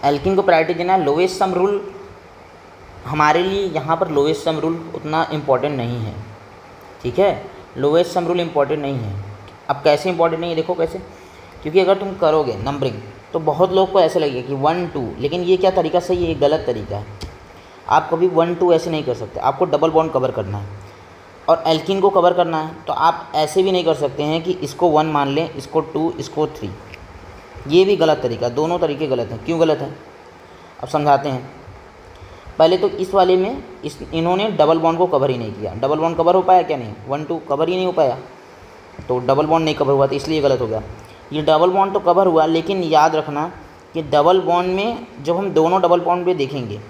एल्कीन को प्रायोरिटी देना है, लोएस्ट सम रूल हमारे लिए यहाँ पर लोएस्ट सम रूल उतना इम्पोर्टेंट नहीं है, ठीक है। लोएस्ट सम रूल इम्पोर्टेंट नहीं है। अब कैसे इम्पोर्टेंट नहीं है, देखो कैसे, क्योंकि अगर तुम करोगे नंबरिंग तो बहुत लोग को ऐसे लगेगा कि 1 2, लेकिन ये क्या तरीका सही है, ये गलत तरीका है। आप कभी 1 2 ऐसे नहीं कर सकते, आपको डबल बॉन्ड कवर करना है। और एल्कीन को कवर करना है, तो आप ऐसे भी नहीं कर सकते हैं कि इसको 1 मान लें, इसको 2, इसको 3। ये भी गलत तरीका, दोनों तरीके गलत हैं। क्यों गलत है, अब समझाते हैं। पहले तो इस वाले में इन्होंने डबल बॉन्ड को कवर ही नहीं किया। डबल बॉन्ड कवर हो पाया क्या, नहीं, 1 2 कवर ही नहीं हो पाया, तो डबल बॉन्ड नहीं कवर हुआ, तो इसलिए गलत हो गया। ये डबल बॉन्ड तो कवर हुआ, लेकिन याद रखना कि डबल बॉन्ड में जब हम दोनों डबल बॉन्ड पे देखेंगे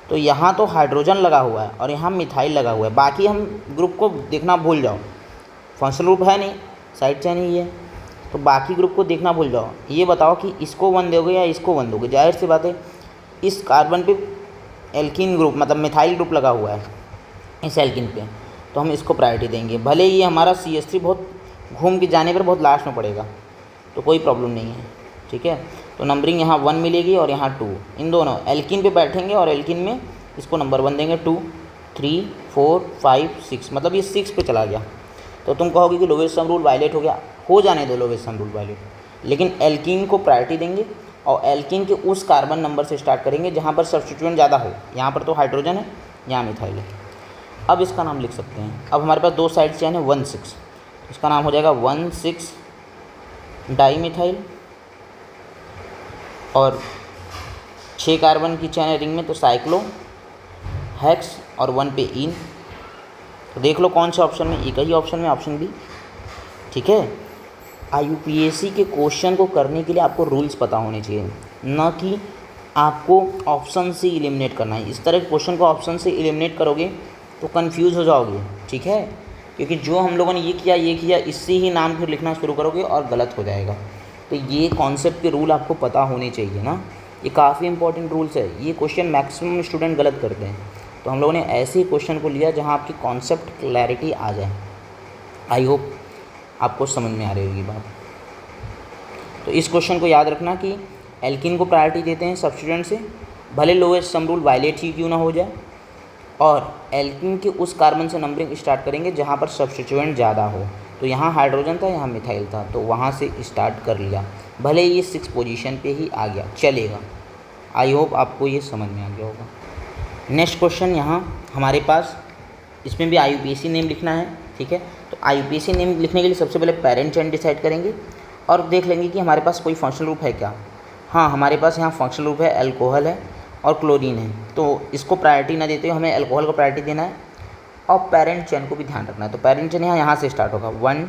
तो यहाँ तो हाइड्रोजन लगा हुआ है और यहाँ मिथाइल लगा हुआ है। बाकी हम ग्रुप को देखना भूल जाओ, फंक्शनल ग्रुप है नहीं, साइड चेन ही है, तो बाकी ग्रुप को देखना भूल जाओ। ये बताओ कि इसको 1 दोगे या इसको 1 दोगे। जाहिर सी बात है, इस कार्बन पे एल्कीन ग्रुप मतलब मिथाइल ग्रुप लगा हुआ है इस एल्कीन पे, तो हम इसको प्रायोरिटी देंगे। भले ये हमारा CH3 बहुत घूम के जाने पर बहुत लास्ट में पड़ेगा, तो कोई प्रॉब्लम नहीं है, ठीक है। तो नंबरिंग यहाँ 1 मिलेगी और यहाँ 2, इन दोनों एल्कीन पे बैठेंगे और एल्कीन में इसको नंबर 1 देंगे, 2 3 4 5 6, मतलब ये 6 पे चला गया। तो तुम कहोगे कि लोवेस्ट सम रूल वायलेट हो गया, हो जाने दो लोवेस्ट सम रूल वायलेट, लेकिन एल्कीन को प्रायोरिटी देंगे और एल्कीन के उस कार्बन नंबर से स्टार्ट करेंगे जहाँ पर सब्स्टिट्यूएंट ज़्यादा हो। यहाँ पर तो हाइड्रोजन है, यहाँ मिथाइल है। अब इसका नाम लिख सकते हैं। अब हमारे पास 2 साइड चेन है 1 6, इसका नाम हो जाएगा 1 6 डाई मिथाइल, और 6 कार्बन की चेन है रिंग में, तो साइक्लो हेक्स और 1 पे इन। तो देख लो कौन से ऑप्शन में, एक ही ऑप्शन में, ऑप्शन बी, ठीक है। IUPAC के क्वेश्चन को करने के लिए आपको रूल्स पता होने चाहिए, न कि आपको ऑप्शन से एलिमिनेट करना है। इस तरह के क्वेश्चन को ऑप्शन से एलिमिनेट करोगे तो कंफ्यूज हो जाओगे, ठीक है, क्योंकि जो हम लोगों ने ये किया इससे ही नाम फिर लिखना शुरू करोगे और गलत हो जाएगा। तो ये कॉन्सेप्ट के रूल आपको पता होने चाहिए ना, ये काफ़ी इंपॉर्टेंट रूल्स है। ये क्वेश्चन मैक्सिमम स्टूडेंट गलत करते हैं, तो हम लोगों ने ऐसे ही क्वेश्चन को लिया जहाँ आपकी कॉन्सेप्ट क्लैरिटी आ जाए। आई होप आपको समझ में आ रही होगी बात। तो इस क्वेश्चन को याद रखना कि एल्कीन को प्रायोरिटी देते हैं सब्स्टिट्यूएंट से, भले लोएस्ट सम रूल वायलेट ही क्यों ना हो जाए, और एल्कीन के उस कार्बन से नंबरिंग स्टार्ट करेंगे जहाँ पर सब्स्टिट्यूएंट ज़्यादा हो। तो यहाँ हाइड्रोजन था, यहाँ मिथाइल था, तो वहाँ से स्टार्ट कर लिया, भले ये 6 पोजीशन पे ही आ गया, चलेगा। आई होप आपको ये समझ में आ गया होगा। नेक्स्ट क्वेश्चन यहाँ हमारे पास, इसमें भी IUPAC नेम लिखना है, ठीक है। तो IUPAC नेम लिखने के लिए सबसे पहले पेरेंट चेन डिसाइड करेंगे और देख लेंगे कि हमारे पास कोई फंक्शनल ग्रुप है क्या। हाँ, हमारे पास यहाँ फंक्शनल ग्रुप है, अल्कोहल है और क्लोरीन है, तो इसको प्रायोरिटी ना देते हुए हमें अल्कोहल को प्रायोरिटी देना है और पेरेंट चेन को भी ध्यान रखना है। तो पेरेंट चेन यहाँ से स्टार्ट होगा, 1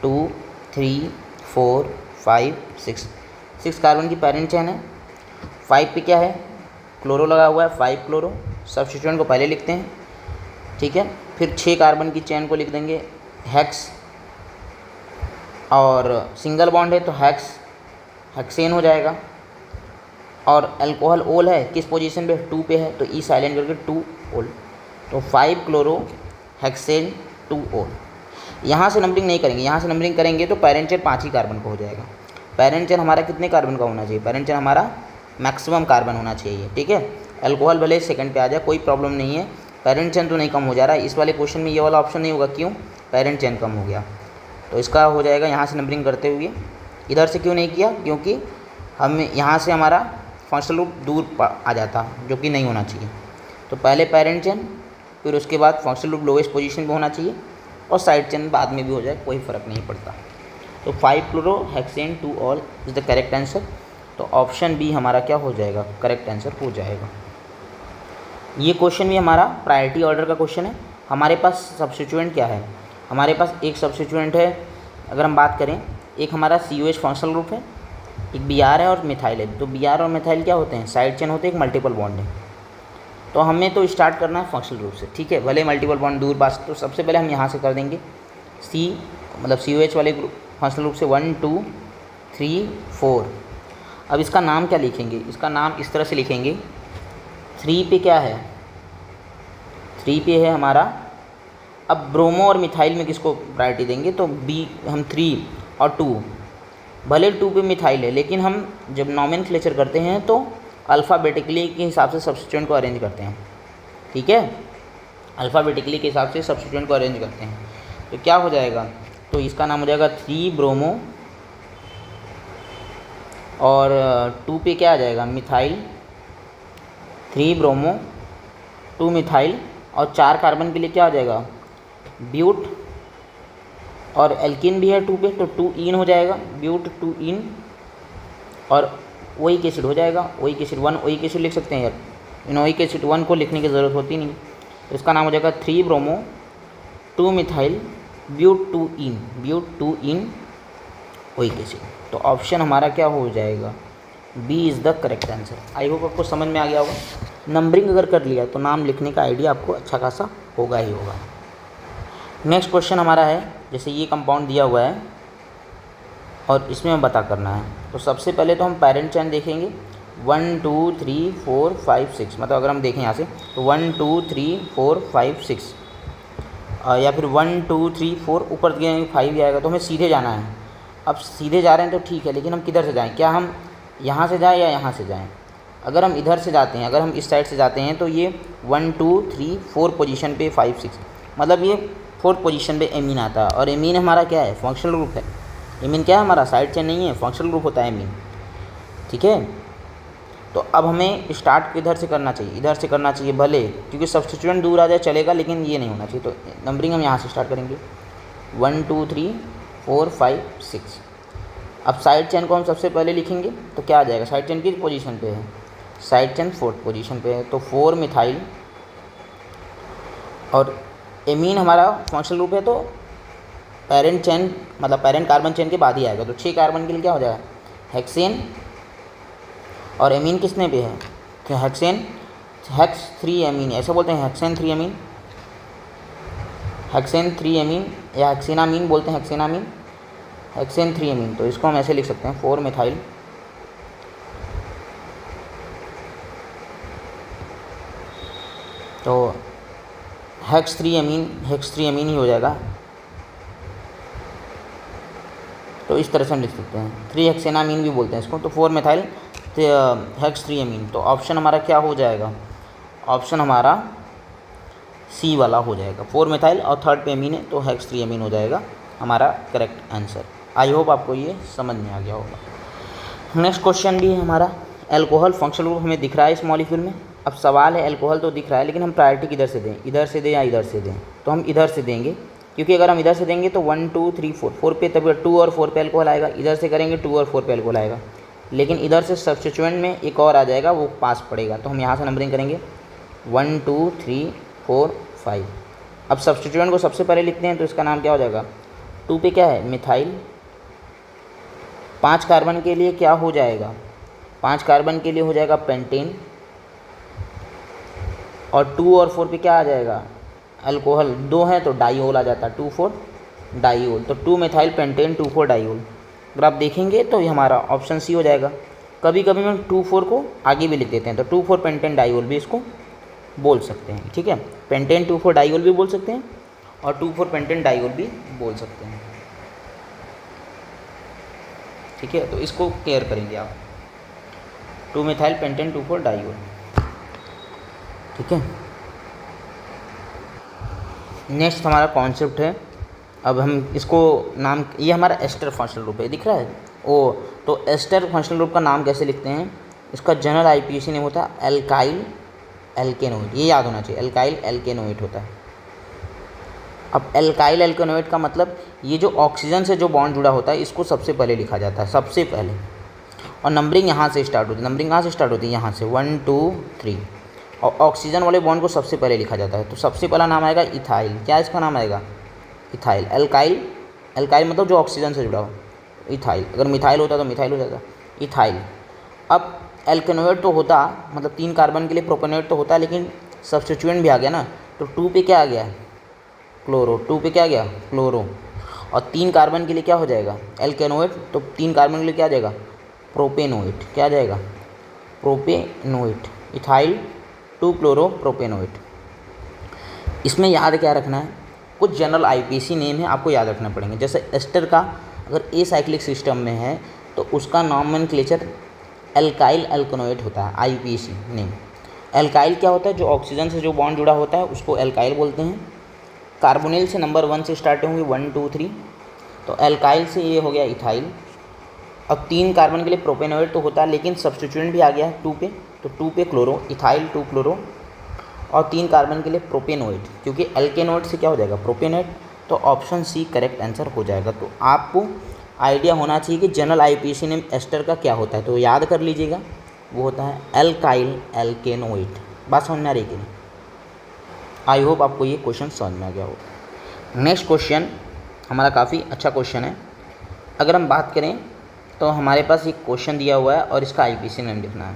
2 3 4 5 6 कार्बन की पेरेंट चेन है। 5 पे क्या है, क्लोरो लगा हुआ है, 5 क्लोरो। सब्स्टिट्यूएंट को पहले लिखते हैं, ठीक है। फिर 6 कार्बन की चेन को लिख देंगे हेक्स, और सिंगल बॉन्ड है तो हेक्सेन हो जाएगा। और अल्कोहल ओल है, किस पोजीशन पे, 2 पे है, तो ई साइलेंट करके 2 ओल, तो 5 क्लोरो हेक्सेन 2 ओल। यहाँ से नंबरिंग नहीं करेंगे, यहाँ से नंबरिंग करेंगे तो पेरेंट चेन 5 ही कार्बन का हो जाएगा। पेरेंट चेन हमारा कितने कार्बन का होना चाहिए, पेरेंट चेन हमारा मैक्सिमम कार्बन होना चाहिए, ठीक है। अल्कोहल भले सेकंड पे आ जाए, कोई प्रॉब्लम नहीं है, पेरेंट चेन तो नहीं कम हो जा रहा है। इस वाले क्वेश्चन में ये वाला ऑप्शन नहीं होगा, क्यों, पेरेंट चेन कम हो गया, तो इसका हो जाएगा यहाँ से नंबरिंग करते हुए। इधर से क्यों नहीं किया, क्योंकि हम यहाँ से हमारा फंक्शनल ग्रुप दूर आ जाता, जो कि नहीं होना चाहिए। तो पहले पेरेंट चेन, फिर उसके बाद फंक्शनल ग्रुप लोवेस्ट पोजीशन पे होना चाहिए, और साइड चेन बाद में भी हो जाए, कोई फ़र्क नहीं पड़ता। तो 5 chloro hexane 2 all is the correct answer. तो ऑप्शन बी हमारा क्या हो जाएगा, करेक्ट आंसर हो जाएगा। ये क्वेश्चन भी हमारा प्रायोरिटी ऑर्डर का क्वेश्चन है। हमारे पास सब्स्टिट्यूएंट क्या है, हमारे पास एक सब्स्टिट्यूएंट है, अगर हम बात करें, एक हमारा COH फंक्शनल ग्रुप है, एक Br है और मिथाइल है। तो Br और मिथाइल क्या होते हैं, साइड चेन होते हैं, एक मल्टीपल बॉन्ड है। तो हमें तो स्टार्ट करना है फंक्शनल ग्रुप से, ठीक है, भले मल्टीपल बॉन्ड दूर पास। तो सबसे पहले हम यहाँ से कर देंगे मतलब COH वाले ग्रुप फंक्शनल ग्रुप से 1 2 3 4। अब इसका नाम क्या लिखेंगे, इसका नाम इस तरह से लिखेंगे। 3 पे क्या है, 3 पे है हमारा, अब ब्रोमो और मिथाइल में किसको प्रायोरिटी देंगे, तो बी हम 3 और 2, भले 2 पे मिथाइल है, लेकिन हम जब नॉमेनक्लेचर करते हैं तो अल्फ़ाबेटिकली के हिसाब से सब्स्टिट्यूएंट को अरेंज करते हैं, ठीक है, अल्फ़ाबेटिकली के हिसाब से सब्स्टिट्यूएंट को अरेंज करते हैं। तो क्या हो जाएगा, तो इसका नाम हो जाएगा 3 ब्रोमो, और 2 पे क्या आ जाएगा, मिथाइल, 3 ब्रोमो 2 मिथाइल, और 4 कार्बन के लिए क्या आ जाएगा, ब्यूट, और एल्किन भी है 2 पे, तो 2 इन हो जाएगा, ब्यूट 2 इन, और ओइक एसिड हो जाएगा, ओइक एसिड 1 ओइक एसिड लिख सकते हैं यार, इन ओइक एसिड 1 को लिखने की ज़रूरत होती नहीं, तो इसका नाम हो जाएगा 3 bromo 2 methyl but 2 ene, but 2 ene oic acid. तो ऑप्शन हमारा क्या हो जाएगा, B is the correct answer. I hope आपको समझ में आ गया होगा। नंबरिंग अगर कर लिया तो नाम लिखने का आइडिया आपको अच्छा खासा होगा ही होगा। नेक्स्ट क्वेश्चन हमारा है, जैसे ये कंपाउंड दिया हुआ है और इसमें हमें पता करना है, तो सबसे पहले तो हम पेरेंट चेन देखेंगे 1 2 3 4 5 6, मतलब अगर हम देखें यहाँ से तो 1 2 3 4 5 6, या फिर 1 2 3 4 ऊपर दिए 5 भी आएगा, तो हमें सीधे जाना है। अब सीधे जा रहे हैं तो ठीक है, लेकिन हम किधर से जाएं, क्या हम यहाँ से जाएं या यहाँ से जाएं? अगर हम इधर से जाते हैं, अगर हम इस साइड से जाते हैं तो ये 1 2 3 4 पोजीशन पे 5 6, मतलब ये 4th पोजीशन पे एमीन आता है, और एमीन हमारा क्या है, फंक्शनल ग्रुप है। एमीन क्या है हमारा, साइड चेन नहीं है, फंक्शनल ग्रुप होता है एमीन, ठीक है। तो अब हमें स्टार्ट किधर से करना चाहिए, इधर से करना चाहिए भले, क्योंकि सब्स्टिट्यूएंट दूर आ जाए चलेगा, लेकिन ये नहीं होना चाहिए। तो नंबरिंग हम यहाँ से स्टार्ट करेंगे 1 2 3 4 5 6। अब साइड चेन को हम सबसे पहले लिखेंगे तो क्या आ जाएगा, साइड चेन किस पोजीशन पे है, साइड चेन 4th पोजीशन पे है, तो 4 मिथाइल, और एमीन हमारा फंक्शनल ग्रुप है तो पेरेंट चेन मतलब पेरेंट कार्बन चेन के बाद ही आएगा, तो 6 कार्बन के लिए क्या हो जाएगा हेक्सेन, और एमीन किसने पे है तो हेक्सेन, हेक्स 3 एमीन, ऐसा बोलते हैं हेक्सेन 3 एमीन, हेक्सेन 3 एमीन या हेक्सेनामीन बोलते हैं, हेक्सेनामीन, हेक्सेन 3 एमीन। तो इसको हम ऐसे लिख सकते हैं 4 मिथाइल, तो हेक्स 3 एमीन, हेक्स 3 एमीन ही हो जाएगा। तो इस तरह से हम लिख सकते हैं, 3 हेक्सेनामीन भी बोलते हैं इसको, तो 4 मिथाइल हेक्स 3 एमीन। तो ऑप्शन हमारा क्या हो जाएगा, ऑप्शन हमारा सी वाला हो जाएगा, 4 मिथाइल और 3rd पे एमीन है तो हेक्स 3 एमीन हो जाएगा हमारा करेक्ट आंसर। आई होप आपको ये समझ में आ गया होगा। नेक्स्ट क्वेश्चन भी है हमारा, एल्कोहल फंक्शनल ग्रुप हमें दिख रहा है इस मॉलिक्यूल में। अब सवाल है एल्कोहल तो दिख रहा है, लेकिन हम प्रायोरिटी किधर से दें, इधर से दें या इधर से दें, तो हम इधर से देंगे, क्योंकि अगर हम इधर से देंगे तो 1 2 3 4 पे तभी 2 और 4 पे एल्कोहल आएगा, इधर से करेंगे 2 और 4 पे एल्कोहल आएगा, लेकिन इधर से सब्स्टिट्यूएंट में एक और आ जाएगा, वो पास पड़ेगा। तो हम यहाँ से नंबरिंग करेंगे 1 2 3 4 5। अब सब्स्टिट्यूएंट को सबसे पहले लिखते हैं, तो इसका नाम क्या हो जाएगा, 2 पे क्या है मिथाइल, 5 कार्बन के लिए क्या हो जाएगा, 5 कार्बन के लिए हो जाएगा पेंटेन, और 2 और 4 पे क्या आ जाएगा अल्कोहल, 2 है तो डाईओल आ जाता है, 2 4 डाईओल, तो 2 मिथाइल पेंटेन 2 4 डाईओल। अगर आप देखेंगे तो ये हमारा ऑप्शन सी हो जाएगा। कभी कभी हम 2 4 को आगे भी लिख देते हैं, तो 2 4 पेंटेन डाईओल भी इसको बोल सकते हैं, ठीक है, पेंटेन 2 4 डाईओल भी बोल सकते हैं और 2 4 पेंटेन डाईओल भी बोल सकते हैं, ठीक है। तो इसको क्लियर करेंगे आप, 2 मिथाइल पेंटेन 2 4 डाईओल, ठीक है। नेक्स्ट हमारा कॉन्सेप्ट है, अब हम इसको नाम, ये हमारा एस्टर फंक्शनल ग्रुप है, दिख रहा है ओ, तो एस्टर फंक्शनल ग्रुप का नाम कैसे लिखते हैं, इसका जनरल आईपीसी नेम होता है एल्काइल एल्केनोइड, ये याद होना चाहिए, एल्काइल एल्केनोइड होता है। अब एल्काइल एल्केनोइड का मतलब ये जो ऑक्सीजन से जो बॉन्ड जुड़ा होता है इसको सबसे पहले लिखा जाता है, सबसे पहले, और नंबरिंग यहाँ से स्टार्ट होती है, नंबरिंग कहाँ से स्टार्ट होती है, यहाँ से 1 2 3, और ऑक्सीजन वाले बॉन्ड को सबसे पहले लिखा जाता है। तो सबसे पहला नाम आएगा इथाइल, क्या इसका नाम आएगा इथाइल, एल्काइल, एल्काइल मतलब जो ऑक्सीजन से जुड़ा हो, इथाइल, अगर मिथाइल होता तो मिथाइल हो जाता, इथाइल। अब एल्केनोइड तो होता, मतलब 3 कार्बन के लिए प्रोपेनोइड तो होता, लेकिन सब्स्टिट्यूएंट भी आ गया ना, तो 2 पे क्या आ गया क्लोरो, 2 पे क्या आ गया क्लोरो, और 3 कार्बन के लिए क्या हो जाएगा एल्केनोइड, तो 3 कार्बन के लिए क्या आ जाएगा प्रोपेनोइड, क्या आ जाएगा प्रोपेनोइड, इथाइल 2 क्लोरो प्रोपेनोइड। इसमें याद क्या रखना है, कुछ जनरल आईपीसी नेम है आपको याद रखना पड़ेंगे। जैसे एस्टर का अगर ए साइक्लिक सिस्टम में है तो उसका नॉमेनक्लेचर एल्काइल एल्केनोइड होता है, आईपीसी नेम। एल्काइल क्या होता है, जो ऑक्सीजन से जो बॉन्ड जुड़ा होता है उसको एल्काइल बोलते हैं। कार्बोनिल से नंबर 1 से स्टार्ट होंगे 1 2 3, तो एल्काइल से ये हो गया इथाइल। अब 3 कार्बन के लिए प्रोपेनोइड तो होता है, लेकिन सब्स्टिट्यूएंट भी आ गया 2 पे, तो 2 पे क्लोरो, इथाइल 2 क्लोरो, और 3 कार्बन के लिए प्रोपेनोइड, क्योंकि एल्केनोइड से क्या हो जाएगा प्रोपेनोइड, तो ऑप्शन सी करेक्ट आंसर हो जाएगा। तो आपको आइडिया होना चाहिए कि जनरल आईपीसी नेम एस्टर का क्या होता है, तो याद कर लीजिएगा वो होता है एल्काइल एल्केनोइड। बात समझ में आ रही कि नहीं? आई होप आपको ये क्वेश्चन समझ में आ गया हो। नेक्स्ट क्वेश्चन हमारा काफ़ी अच्छा क्वेश्चन है। अगर हम बात करें तो हमारे पास एक क्वेश्चन दिया हुआ है और इसका आईपीसी नेम लिखना है।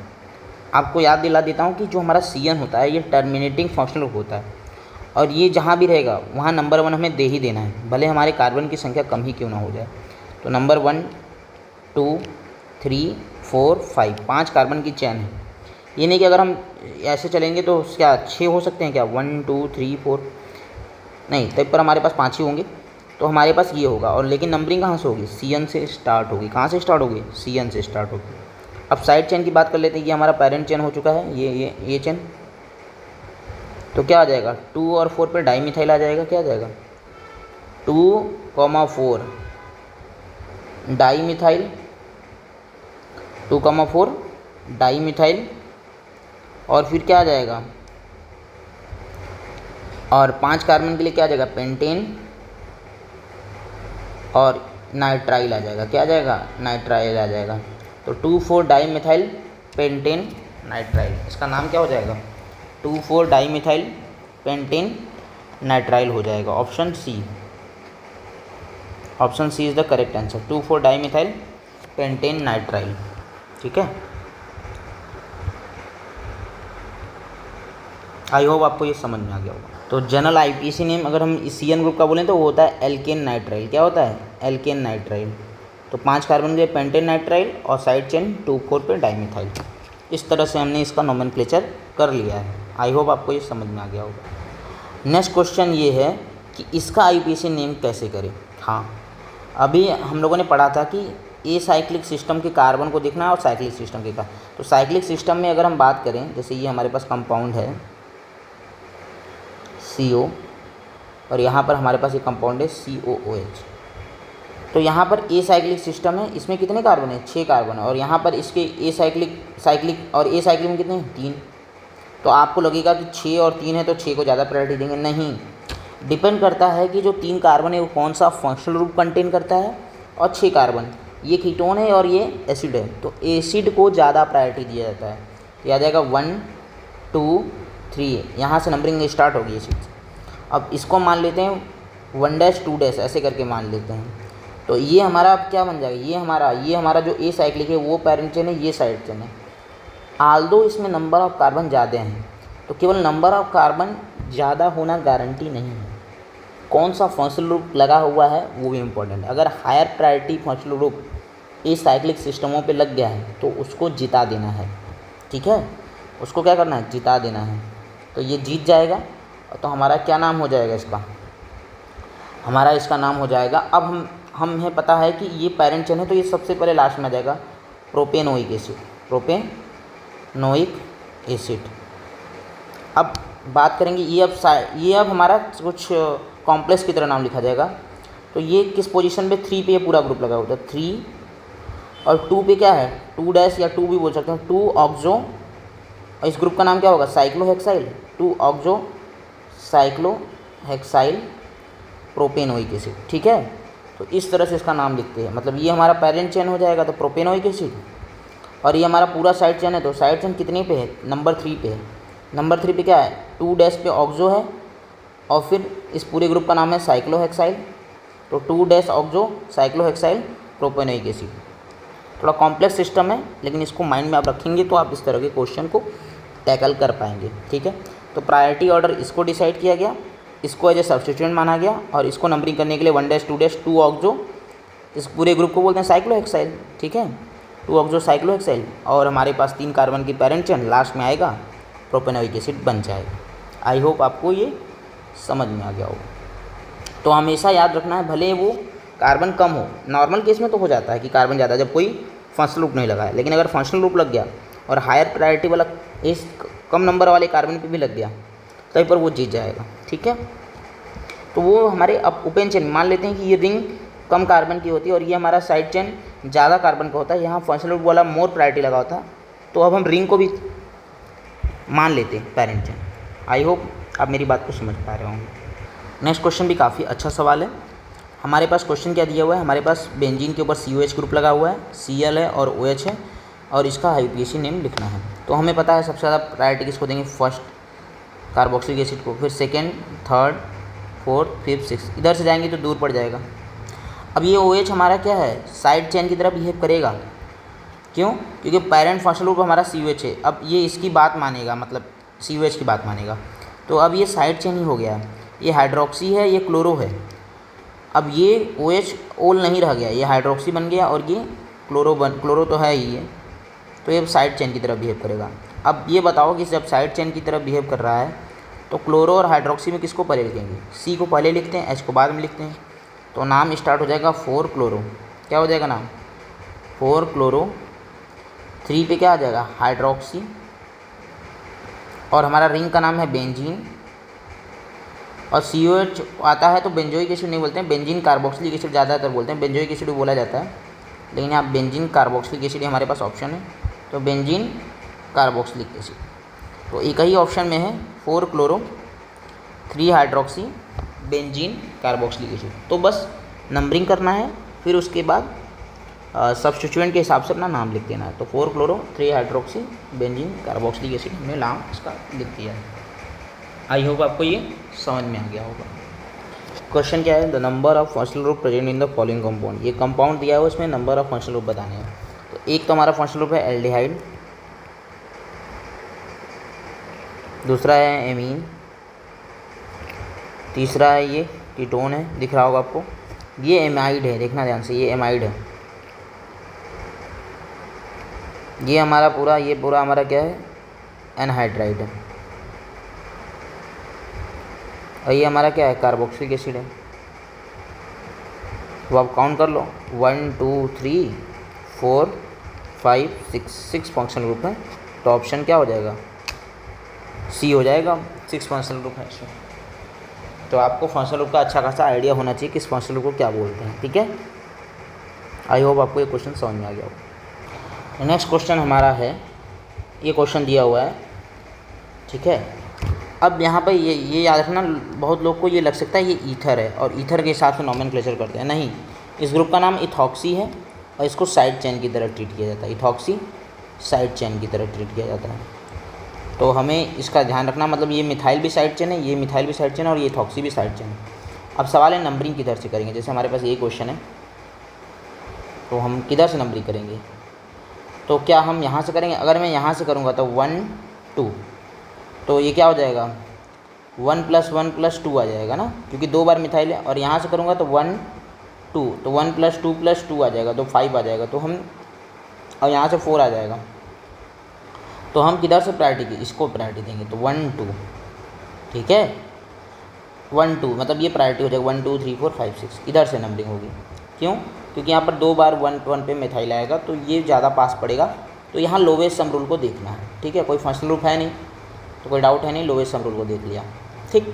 आपको याद दिला देता हूँ कि जो हमारा CN होता है ये टर्मिनेटिंग फंक्शनल ग्रुप होता है, और ये जहाँ भी रहेगा वहाँ नंबर 1 हमें दे ही देना है, भले हमारे कार्बन की संख्या कम ही क्यों ना हो जाए। तो नंबर 1 2 3 4 5 5 कार्बन की चेन है। ये नहीं कि अगर हम ऐसे चलेंगे तो क्या 6 हो सकते हैं क्या, 1 2 3 4 नहीं, तब पर हमारे पास 5 ही होंगे। तो हमारे पास ये होगा, और लेकिन नंबरिंग कहाँ से होगी, CN से स्टार्ट होगी। कहाँ से स्टार्ट होगी, CN से स्टार्ट होगी। अब साइड चेन की बात कर लेते हैं। ये हमारा पेरेंट चेन हो चुका है, ये चेन। तो क्या आ जाएगा 2 और 4 पे डाईमिथाइल आ जाएगा। क्या आ जाएगा 2,4 डाईमिथाइल, 2,4 डाईमिथाइल, और फिर क्या आ जाएगा, और 5 कार्बन के लिए क्या आ जाएगा पेंटेन और नाइट्राइल आ जाएगा। क्या आ जाएगा नाइट्राइल आ जाएगा। तो 2,4 डाईमिथाइल पेंटेन नाइट्राइल, इसका नाम क्या हो जाएगा 2,4 डाईमिथाइल पेंटेन नाइट्राइल हो जाएगा। Option C, option C is the correct answer, 2,4 dimethyl pentane nitrile. ठीक है, आई होप आपको ये समझ में आ गया होगा। तो जनरल आईपीसी नेम अगर हम CN ग्रुप का बोलें तो वो होता है एल्केन नाइट्राइल। क्या होता है एल्केन नाइट्राइल। तो 5 कार्बन के पेंटेन नाइट्राइल और साइड चेन 2,4 पे डाईमिथाइल। इस तरह से हमने इसका नोमेनक्लेचर कर लिया है। आई होप आपको ये समझ में आ गया होगा। नेक्स्ट क्वेश्चन ये है कि इसका आईपीसी नेम कैसे करें। हाँ, अभी हम लोगों ने पढ़ा था कि ए साइक्लिक सिस्टम के कार्बन को देखना है और साइक्लिक सिस्टम के का। तो साइक्लिक सिस्टम में अगर हम बात करें, जैसे ये हमारे पास कंपाउंड है CO, और यहाँ पर हमारे पास एक कंपाउंड है COOH। तो यहाँ पर ए साइक्लिक सिस्टम है, इसमें कितने कार्बन है 6 कार्बन है, और यहाँ पर इसके ए साइक्लिक और ए साइक्लिक में कितने हैं 3। तो आपको लगेगा कि 6 और 3 है तो 6 को ज़्यादा प्रायोरिटी देंगे, नहीं। डिपेंड करता है कि जो 3 कार्बन है वो कौन सा फंक्शनल ग्रुप कंटेन करता है, और 6 कार्बन ये कीटोन है और ये एसिड है, तो एसिड को ज़्यादा प्रायोरिटी दिया जाता है। तो आ जाएगा 1 2 3, यहाँ से नंबरिंग स्टार्ट होगी एसिड से। अब इसको मान लेते हैं 1 2 ऐसे करके मान लेते हैं। तो ये हमारा अब क्या बन जाएगा, ये हमारा जो ए साइक्लिक है वो पैरेंट चेन है, ये साइड चेन है। आल्दो इसमें नंबर ऑफ कार्बन ज़्यादा हैं, तो केवल नंबर ऑफ कार्बन ज़्यादा होना गारंटी नहीं है, कौन सा फंक्शनल ग्रुप लगा हुआ है वो भी इम्पोर्टेंट है। अगर higher priority functional group acyclic सिस्टमों पे लग गया है तो उसको जिता देना है। ठीक है, उसको क्या करना है, जिता देना है। तो ये जीत जाएगा, तो हमारा क्या नाम हो जाएगा इसका, हमारा इसका नाम हो जाएगा। अब हमें पता है कि ये पेरेंट चेन है, तो ये सबसे पहले लास्ट में आ जाएगा प्रोपेनोइक एसिड, प्रोपेनोइक एसिड। अब बात करेंगे ये अब हमारा कुछ कॉम्प्लेक्स की तरह नाम लिखा जाएगा। तो ये किस पोजीशन पे 3 पे ये पूरा ग्रुप लगा होता है, 3 और 2 पे क्या है 2 या 2 भी बोल सकते हैं, 2 ऑक्सो, और इस ग्रुप का नाम क्या होगा cyclohexyl, 2 oxo cyclohexyl propanoic acid. ठीक है, तो इस तरह से इसका नाम लिखते हैं। मतलब ये हमारा पेरेंट चेन हो जाएगा तो प्रोपेनोइक एसिड, और ये हमारा पूरा साइड चेन है, तो साइड चेन कितने पे है, नंबर 3 पे है। नंबर 3 पे क्या है 2 पे ऑक्सो है, और फिर इस पूरे ग्रुप का नाम है साइक्लोहेक्साइल, तो 2 ऑक्सो साइक्लोहेक्साइल प्रोपेनोइक एसिड। थोड़ा कॉम्प्लेक्स सिस्टम है, लेकिन इसको माइंड में आप रखेंगे तो आप इस तरह के क्वेश्चन को टैकल कर पाएंगे। ठीक है, तो प्रायोरिटी ऑर्डर इसको डिसाइड किया गया, इसको एज ए सब्स्टिट्यूएंट माना गया, और इसको नंबरिंग करने के लिए 1 2 ऑक्सो, इस पूरे ग्रुप को बोलते हैं साइक्लोहेक्साइल। ठीक है, 2 ऑक्सो साइक्लोहेक्साइल, और हमारे पास 3 कार्बन की पेरेंट चेन, लास्ट में आएगा प्रोपेनोइक एसिड बन जाएगा। आई होप आपको ये समझ में आ गया होगा। तो हमेशा याद रखना है, भले वो कार्बन कम हो, नॉर्मल केस में तो हो जाता है कि कार्बन ज़्यादा जब कोई फंक्शनल ग्रुप नहीं लगा है, लेकिन अगर फंक्शनल ग्रुप लग गया और हायर प्रायोरिटी वाला इस कम नंबर वाले कार्बन पे भी लग गया तभी पर वो जीत जाएगा। ठीक है, तो वो हमारे अब ओपन चेन मान लेते हैं कि ये रिंग कम कार्बन की होती है और ये हमारा साइड चेन ज़्यादा कार्बन का होता है, यहाँ फंक्शनल ग्रुप वाला मोर प्रायोरिटी लगा होता है। तो अब हम रिंग को भी मान लेते हैं पेरेंट चेन। आई होप आप मेरी बात को समझ पा रहे होंगे। नेक्स्ट क्वेश्चन भी काफ़ी अच्छा सवाल है। हमारे पास क्वेश्चन क्या दिया हुआ है, हमारे पास बेंजीन के ऊपर COH ग्रुप लगा हुआ है, Cl है और OH है, और इसका IUPAC नेम लिखना है। तो हमें पता है सबसे ज़्यादा प्रायोरिटी किसको देंगे, फर्स्ट कार्बोक्सिलिक एसिड को, फिर second, third, fourth, fifth, six, इधर से जाएंगे तो दूर पड़ जाएगा। अब ये OH हमारा क्या है, साइड चेन की तरह बिहेव करेगा। क्यों? क्योंकि पेरेंट फंक्शनल ग्रुप हमारा COH है। अब ये इसकी बात मानेगा, मतलब COH की बात मानेगा, तो अब ये साइड चेन ही हो गया है। ये हाइड्रोक्सी है, ये क्लोरो है। अब ये OH ओल नहीं रह गया, ये हाइड्रोक्सी बन गया और ये क्लोरो तो है ही है, तो ये साइड चेन की तरह बिहेव करेगा। अब ये बताओ कि जब साइड चेन की तरह बिहेव कर रहा है तो क्लोरो और हाइड्रोक्सी में किसको पहले लिखेंगे, C को पहले लिखते हैं, H को बाद में लिखते हैं। तो नाम स्टार्ट हो जाएगा 4 क्लोरो, क्या हो जाएगा नाम, 4 क्लोरो, 3 पे क्या आ जाएगा, हाइड्रोक्सी, और हमारा रिंग का नाम है बेंजीन, और COH आता है तो बेंजोइक एसिड नहीं बोलते हैं, बेंजीन कार्बोक्सिलिक एसिड ज़्यादातर बोलते हैं, बेंजोइक एसिड भी बोला जाता है, लेकिन यहाँ बेंजीन कार्बोक्सिलिक एसिड हमारे पास ऑप्शन है, तो बेंजीन कार्बोक्सिलिक एसिड। तो एक ही ऑप्शन में है 4 chloro, 3 hydroxy, benzene carboxylic acid. तो बस नंबरिंग करना है, फिर उसके बाद सब्स्टिट्यूएंट के हिसाब से अपना नाम लिख देना है। तो 4 chloro, 3 hydroxy, benzene carboxylic acid हमने नाम इसका लिख दिया है। आई होप आपको ये समझ में आ गया होगा। क्वेश्चन क्या है, the number of functional group present in the following compound. ये कंपाउंड दिया है, उसमें नंबर ऑफ फंक्शनल ग्रुप बताने हैं। तो एक तो हमारा फंक्शनल ग्रुप है एल्डिहाइड, दूसरा है एमीन, तीसरा है ये कीटोन है, दिख रहा होगा आपको, ये एमाइड है, देखना ध्यान से, ये एमाइड है। ये हमारा पूरा हमारा क्या है, एनहाइड्राइड है, और ये हमारा क्या है, कार्बोक्सिलिक एसिड है। तो आप काउंट कर लो, 1 2 3 4 5 6 फंक्शनल ग्रुप है। तो ऑप्शन क्या हो जाएगा, C हो जाएगा, 6 फंक्शनल ग्रुप है इसमें। तो आपको फंक्शनल ग्रुप का अच्छा खासा आइडिया होना चाहिए किस फंक्शनल ग्रुप को क्या बोलते हैं, ठीक है। आई होप आपको ये क्वेश्चन समझ में आ गया होगा। नेक्स्ट क्वेश्चन हमारा है, ये क्वेश्चन दिया हुआ है, ठीक है। अब यहाँ पर ये याद रखना, बहुत लोग को ये लग सकता है ये ईथर है और ईथर के हिसाब से नॉमेनक्लेचर करते हैं, नहीं। इस ग्रुप का नाम इथॉक्सी है और इसको साइड चेन की तरह ट्रीट किया जाता है, इथॉक्सी साइड चेन की तरह ट्रीट किया जाता है। तो हमें इसका ध्यान रखना, मतलब ये मिथाइल भी साइड चेन है, ये मिथाइल भी साइड चेन है और ये इथॉक्सी भी साइड चेन है। अब सवाल है नंबरिंग किधर से करेंगे, जैसे हमारे पास ये क्वेश्चन है, तो हम किधर से नंबरिंग करेंगे, तो क्या हम यहाँ से करेंगे, अगर मैं यहाँ से करूँगा तो 1 2, तो ये क्या हो जाएगा 1 + 1 + 2 आ जाएगा ना, क्योंकि 2 बार मिथाइल है। और यहाँ से करूँगा तो 1 2, तो 1 + 2 + 2 आ जाएगा, तो 5 आ जाएगा। तो हम, और यहाँ से 4 आ जाएगा, तो हम किधर से प्रायोरिटी की, इसको प्रायोरिटी देंगे, तो 1 2, ठीक है, 1 2 मतलब ये प्रायोरिटी हो जाएगा, 1 2 3 4 5 6 इधर से नंबरिंग होगी। क्यों? क्योंकि यहाँ पर 2 बार 1 1 पे मिथाइल आएगा, तो ये ज़्यादा पास पड़ेगा। तो यहाँ लोवेस्ट सम रूल को देखना है, ठीक है। कोई फंक्शनल ग्रुप है नहीं तो कोई डाउट है नहीं, लोवेस्ट सम रूल को देख लिया, ठीक।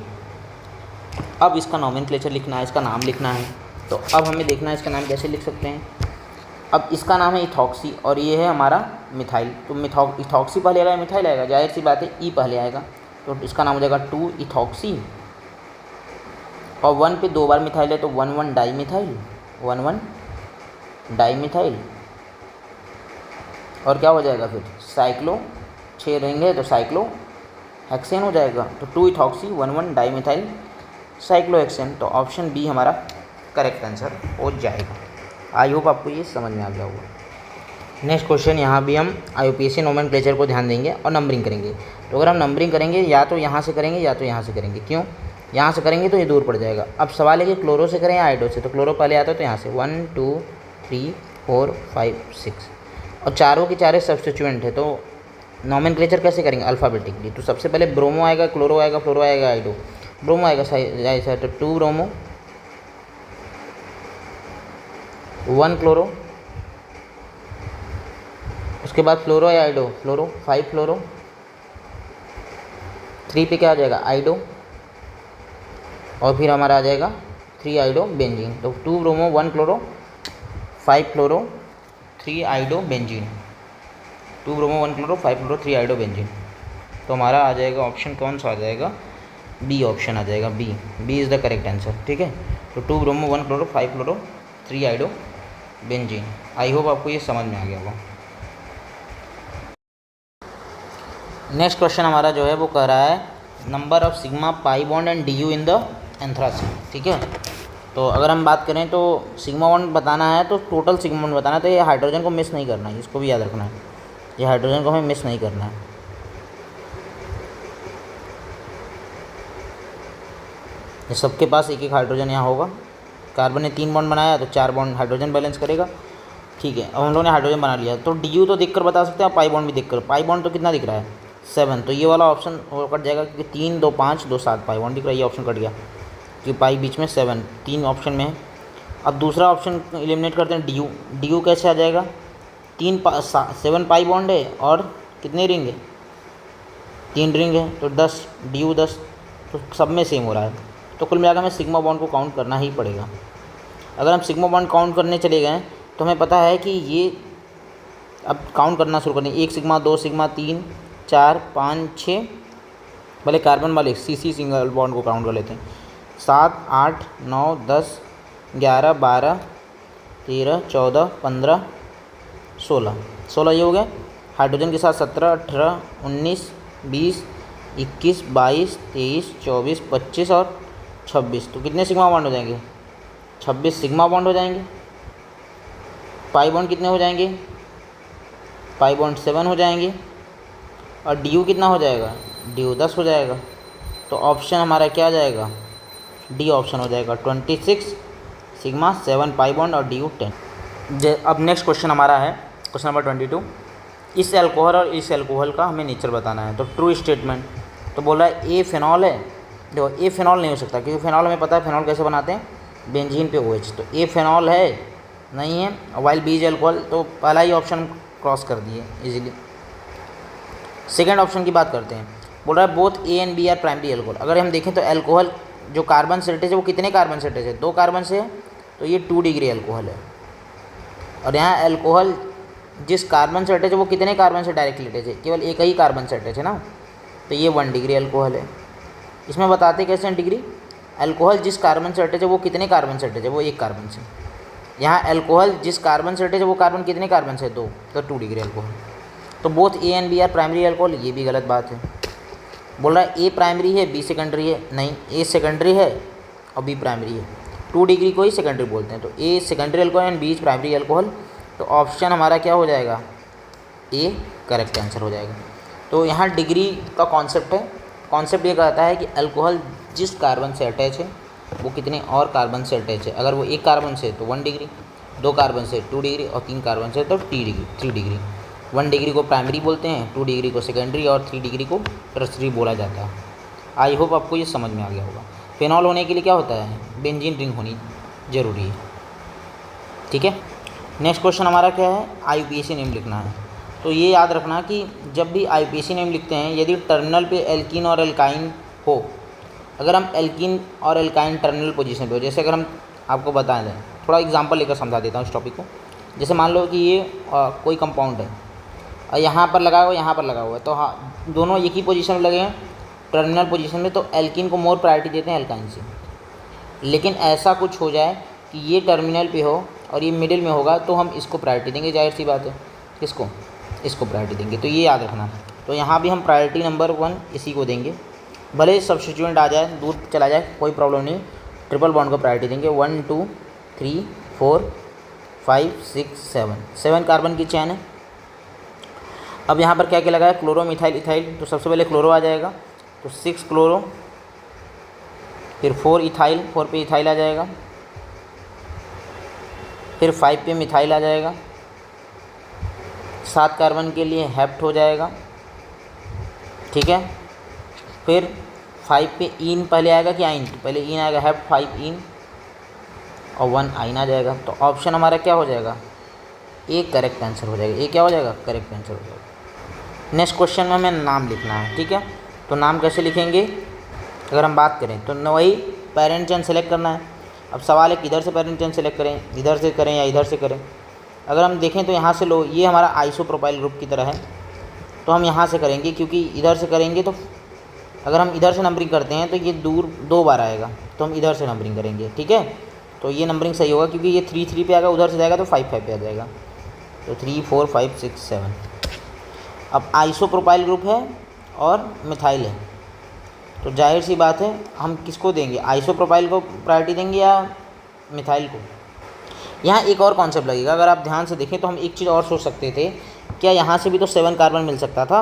अब इसका नॉमेनक्लेचर लिखना है, इसका नाम लिखना है। तो अब हमें देखना है इसका नाम कैसे लिख सकते हैं। अब इसका नाम है इथॉक्सी और ये है हमारा मिथाइल, तो इथॉक्सी पहले आएगा, मिथाइल आएगा, जाहिर सी बात है ई पहले आएगा, तो इसका नाम हो जाएगा 2 इथॉक्सी। और 1 पे 2 बार मिथाइल है, तो 1 1 डाईमिथाइल, 1 1 डाईमिथाइल। और क्या हो जाएगा फिर, साइक्लो, 6 रहेंगे तो साइक्लो हेक्सेन हो जाएगा, तो 2 इथॉक्सी 1 1 डाईमिथाइल साइक्लोहेक्सेन। तो ऑप्शन बी हमारा करेक्ट आंसर हो जाएगा। आई होप आपको ये समझ में आ गया होगा। नेक्स्ट क्वेश्चन, यहाँ भी हम IUPAC नोमेनक्लेचर को ध्यान देंगे और नंबरिंग करेंगे। तो अगर हम नंबरिंग करेंगे या तो यहाँ से करेंगे या तो यहाँ से करेंगे। क्यों? यहाँ से करेंगे तो ये दूर पड़ जाएगा। अब सवाल है कि क्लोरो से करें या आइडो से, तो क्लोरो पहले आता है तो यहाँ से 1 2 3 4 5 6, और चारों के चारे सब्स्टिट्यूएंट है, तो नोमेनक्लेचर कैसे करेंगे, अल्फ़ाबेटिकली। तो सबसे पहले ब्रोमो आएगा, क्लोरो आएगा, फ्लोरो आएगा, आइडो। ब्रोमो आएगा ऐसा, तो 2 ब्रोमो 1 क्लोरो, उसके बाद फ्लोरो या आइडो, फ्लोरो 5 फ्लोरो, 3 पे क्या आ जाएगा, आइडो, और फिर हमारा आ जाएगा 3 आइडो बेंजीन। तो 2 ब्रोमो 1 क्लोरो 5 फ्लोरो 3 आइडो बेंजीन, 2 ब्रोमो 1 क्लोरो 5 फ्लोरो 3 आइडो बेंजीन। तो हमारा आ जाएगा ऑप्शन कौन सा आ जाएगा, बी ऑप्शन आ जाएगा, B is the correct answer. ठीक है, तो 2 bromo 1 chloro 5 chloro 3 iodo benzene. I hope आपको ये समझ में आ गया होगा। नेक्स्ट क्वेश्चन हमारा जो है वो कह रहा है number of sigma pi bond and D you in the anthracene. ठीक है, तो अगर हम बात करें तो सिग्मा बॉन्ड बताना है तो टोटल सिग्मा बॉन्ड बताना है, तो ये हाइड्रोजन को मिस नहीं करना है, इसको भी याद रखना है, ये हाइड्रोजन को हमें मिस नहीं करना है। ये सबके पास एक एक हाइड्रोजन यहाँ होगा। कार्बन ने 3 बॉन्ड बनाया तो 4 बॉन्ड हाइड्रोजन बैलेंस करेगा। ठीक है, अब हम लोगों ने हाइड्रोजन बना लिया, तो डी यू तो देखकर बता सकते हैं, पाई बॉन्ड भी देखकर। पाई बॉन्ड तो कितना दिख रहा है 7, तो ये वाला ऑप्शन कट जाएगा क्योंकि 3 2 5 2 7 पाई बॉन्ड दिख रहा है, ये ऑप्शन कट गया कि पाई बीच में 7 3 ऑप्शन में है। अब दूसरा ऑप्शन एलिमिनेट करते हैं, डी यू कैसे आ जाएगा, 7 पाई बॉन्ड है और कितने रिंग है, 3 रिंग है, तो 10 डी यू 10, तो सब में सेम हो रहा है। तो कुल मिलाकर हमें सिग्मा बॉन्ड को काउंट करना ही पड़ेगा। अगर हम सिग्मा बॉन्ड काउंट करने चले गए तो हमें पता है कि ये अब काउंट करना शुरू करें, 1 सिग्मा 2 सिग्मा 3 4 5 6, भले कार्बन वाले सी सिंगल बॉन्ड को काउंट कर लेते हैं, 7 8 9 10 11 12 13 14 15 16 ये हो गए। हाइड्रोजन के साथ 17 18 19 20 21 22 23 24 25 और 26, तो कितने सिग्मा बॉन्ड हो जाएंगे, 26 सिग्मा बॉन्ड हो जाएंगे। पाई बॉन्ड कितने हो जाएंगे, पाई बॉन्ड 7 हो जाएंगे। और डी यू कितना हो जाएगा, डी यू 10 हो जाएगा। तो ऑप्शन हमारा क्या आ जाएगा, डी ऑप्शन हो जाएगा, 26 सिग्मा 7 पाई बॉन्ड और डी यू 10। अब नेक्स्ट क्वेश्चन हमारा है क्वेश्चन नंबर 22। इस अल्कोहल और इस अल्कोहल का हमें नेचर बताना है। तो ट्रू स्टेटमेंट, तो बोल रहा है ए फिनॉल है, देखो ए फिनॉल नहीं हो सकता क्योंकि फिनॉल हमें पता है फिनॉल कैसे बनाते हैं, बेंजीन पे OH, तो ए फिनॉल है नहीं है। वाइल बी इज अल्कोहल, तो पहला ही ऑप्शन क्रॉस कर दिए इजीली। सेकंड ऑप्शन की बात करते हैं, बोल रहा है both A and B are primary alcohol. अगर हम देखें तो अल्कोहल जो कार्बन सेटेज है वो कितने कार्बन सेटेज है, 2 कार्बन से है, तो ये 2 डिग्री अल्कोहल है। और यहाँ अल्कोहल जिस कार्बन से अटैच है वो कितने कार्बन से डायरेक्टली अटैच है, केवल एक ही कार्बन से अटैच है ना, तो ये 1 डिग्री अल्कोहल है। इसमें बताते कैसे डिग्री, अल्कोहल जिस कार्बन से अटैच है वो कितने कार्बन से अटैच है, वो 1 कार्बन से। यहाँ अल्कोहल जिस कार्बन से अटैच है वो कार्बन कितने कार्बन से, 2, तो 2 डिग्री अल्कोहल। तो both A and B are primary alcohol, ये भी गलत बात है। बोल रहा है ए प्राइमरी है बी सेकेंडरी है, नहीं, ए सेकेंडरी है और बी प्राइमरी है। 2 डिग्री को ही सेकेंडरी बोलते हैं, तो A secondary alcohol and B is primary alcohol. तो ऑप्शन हमारा क्या हो जाएगा, ए करेक्ट आंसर हो जाएगा। तो यहाँ डिग्री का कॉन्सेप्ट है, कॉन्सेप्ट ये कहता है कि अल्कोहल जिस कार्बन से अटैच है वो कितने और कार्बन से अटैच है। अगर वो 1 कार्बन से तो 1 डिग्री, 2 कार्बन से 2 डिग्री और 3 कार्बन से तो 3 डिग्री। 1 डिग्री को प्राइमरी बोलते हैं, 2 डिग्री को सेकेंडरी और 3 डिग्री को टर्सरी बोला जाता है। आई होप आपको ये समझ में आ गया होगा। फिनॉल होने के लिए क्या होता है, बेंजीन रिंग होनी ज़रूरी है। ठीक है, नेक्स्ट क्वेश्चन हमारा क्या है, IUPAC नेम लिखना है। तो ये याद रखना कि जब भी IUPAC नेम लिखते हैं, यदि टर्मिनल पे एल्कीन और एल्काइन हो, अगर हम एल्कीन और एल्काइन टर्मिनल पोजीशन पे हो, जैसे अगर हम आपको बता दें, थोड़ा एग्जांपल लेकर समझा देता हूँ इस टॉपिक को। जैसे मान लो कि ये कोई कंपाउंड है और यहाँ पर लगा हुआ यहाँ पर लगा हुआ है, तो हाँ दोनों एक ही पोजीशन में लगे हैं टर्मिनल पोजीशन में, तो एल्कीन को मोर प्रायोरिटी देते हैं एल्काइन से। लेकिन ऐसा कुछ हो जाए कि ये टर्मिनल पे हो और ये मिडिल में होगा, तो हम इसको प्रायोरिटी देंगे, जाहिर सी बात है। किसको, इसको प्रायोरिटी देंगे, तो ये याद रखना। तो यहाँ भी हम प्रायोरिटी नंबर 1 इसी को देंगे, भले सब्स्टिट्यूएंट आ जाए, दूर चला जाए, कोई प्रॉब्लम नहीं। ट्रिपल बॉन्ड को प्रायोरिटी देंगे। 1 2 3 4 5 6 7 कार्बन की चैन है। अब यहाँ पर क्या क्या लगा है, क्लोरो मिथाइल इथाइल, तो सबसे पहले क्लोरो आ जाएगा, तो 6 क्लोरो, फिर 4 इथाइल, 4 पे इथाइल आ जाएगा, फिर 5 पे मिथाइल आ जाएगा, 7 कार्बन के लिए हेप्ट हो जाएगा। ठीक है, फिर 5 पे इन पहले आएगा कि आइन, पहले इन आएगा, हेप्ट 5 इन और 1 आइन आ जाएगा। तो ऑप्शन हमारा क्या हो जाएगा, ए करेक्ट आंसर हो जाएगा। ए क्या हो जाएगा, करेक्ट आंसर हो जाएगा। नेक्स्ट क्वेश्चन में हमें नाम लिखना है। ठीक है, तो नाम कैसे लिखेंगे, अगर हम बात करें तो वही पेरेंट चेन सेलेक्ट करना है। अब सवाल है किधर से पेरेंट चेन सेलेक्ट करें, इधर से करें या इधर से करें। अगर हम देखें तो यहाँ से लो, ये हमारा आइसोप्रोपाइल ग्रुप की तरह है, तो हम यहाँ से करेंगे, क्योंकि इधर से करेंगे तो अगर हम इधर से नंबरिंग करते हैं तो ये दूर 2 बार आएगा, तो हम इधर से नंबरिंग करेंगे। ठीक है, तो ये नंबरिंग सही होगा, क्योंकि ये 3 3 पे आएगा, उधर से जाएगा तो 5 5 पे आ जाएगा। तो 3 4 5 6 7। अब आइसोप्रोपाइल ग्रुप है और मिथाइल है, तो जाहिर सी बात है हम किसको देंगे, आइसोप्रोपाइल को प्रायोरिटी देंगे या मिथाइल को। यहाँ एक और कॉन्सेप्ट लगेगा, अगर आप ध्यान से देखें तो हम एक चीज़ और सोच सकते थे, क्या यहाँ से भी तो 7 कार्बन मिल सकता था,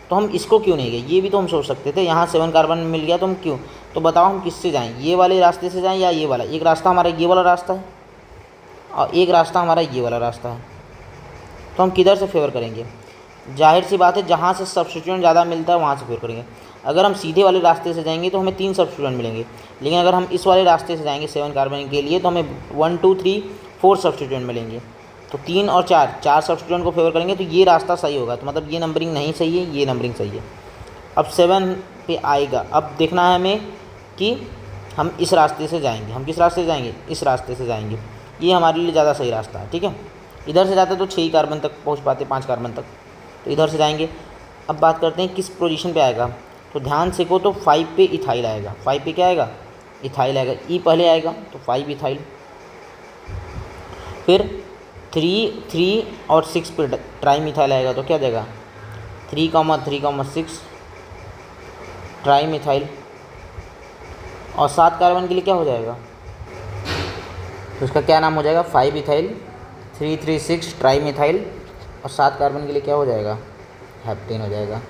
तो हम इसको क्यों नहीं गए, ये भी तो हम सोच सकते थे। यहाँ 7 कार्बन मिल गया तो हम क्यों, तो बताओ हम किससे जाएं, ये वाले रास्ते से जाएं या ये वाला। एक रास्ता हमारा ये वाला रास्ता है और एक रास्ता हमारा ये वाला रास्ता है, तो हम किधर से फेवर करेंगे, जाहिर सी बात है जहाँ से सब्स्टिट्यूएंट ज़्यादा मिलता है वहाँ से फेवर करेंगे। अगर हम सीधे वाले रास्ते से जाएंगे तो हमें 3 सब्स्टिट्यूएंट मिलेंगे, लेकिन अगर हम इस वाले रास्ते से जाएंगे 7 कार्बन के लिए तो हमें 1 2 3 4 सब्स्टिट्यूएंट मिलेंगे। तो 3 और 4 सब्स्टिट्यूएंट को फेवर करेंगे, तो ये रास्ता सही होगा। तो मतलब ये नंबरिंग नहीं सही है, ये नंबरिंग सही है। अब 7 पे आएगा, अब देखना है हमें कि हम इस रास्ते से जाएंगे, हम किस रास्ते से जाएंगे, इस रास्ते से जाएंगे, ये हमारे लिए ज़्यादा सही रास्ता है। ठीक है, इधर से जाते तो 6 कार्बन तक पहुँच पाते, 5 कार्बन तक, तो इधर से जाएंगे। अब बात करते हैं किस पोजीशन पे आएगा, तो ध्यान से को तो 5 पे इथाइल आएगा। 5 पे क्या आएगा, इथाइल आएगा, ई पहले आएगा तो 5 इथाइल। फिर 3 और 6 पे ट्राई मिथाइल आएगा, तो क्या जाएगा 3,3,6 ट्राई मिथाइल। और 7 कार्बन के लिए क्या हो जाएगा, तो उसका क्या नाम हो जाएगा 5 इथाइल 3,3,6 ट्राई मिथाइल। और 7 कार्बन के लिए क्या हो जाएगा, हेप्टेन हो जाएगा।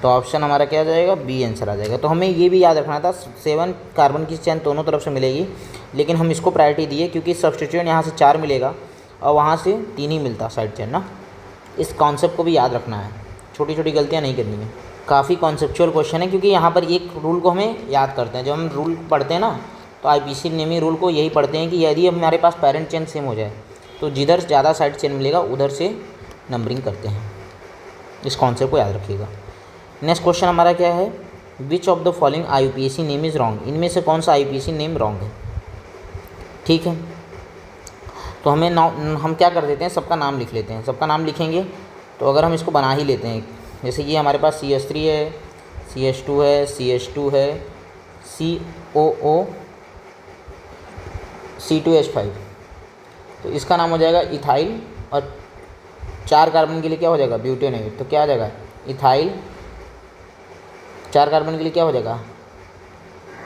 तो ऑप्शन हमारा क्या आ जाएगा, बी आंसर आ जाएगा। तो हमें ये भी याद रखना था 7 कार्बन की चेन दोनों तरफ से मिलेगी, लेकिन हम इसको प्रायोरिटी दिए क्योंकि सब्स्टिट्यूएंट यहाँ से 4 मिलेगा और वहाँ से 3 ही मिलता साइड चेन ना। इस कॉन्सेप्ट को भी याद रखना है, छोटी छोटी गलतियाँ नहीं करनी है। काफ़ी कॉन्सेप्चुअल क्वेश्चन है, क्योंकि यहाँ पर एक रूल को हमें याद करते हैं। जब हम रूल पढ़ते हैं ना, तो IPC नेमी रूल को यही पढ़ते हैं कि यदि हमारे पास पेरेंट चेन सेम हो जाए तो जिधर ज़्यादा साइड चेन मिलेगा उधर से नंबरिंग करते हैं। इस कॉन्सेप्ट को याद रखिएगा। नेक्स्ट क्वेश्चन हमारा क्या है, which of the following IUPAC name is wrong. इनमें से कौन सा IUPAC नेम रॉन्ग है। ठीक है, तो हम क्या कर देते हैं, सबका नाम लिख लेते हैं। सबका नाम लिखेंगे तो अगर हम इसको बना ही लेते हैं, जैसे ये हमारे पास CH3 है, CH2 है, CH2 है, COO, C2H5, तो इसका नाम हो जाएगा इथाइल। और 4 कार्बन के लिए क्या हो जाएगा, ब्यूटेनोएट। तो क्या आ जाएगा इथाइल, 4 कार्बन के लिए क्या हो जाएगा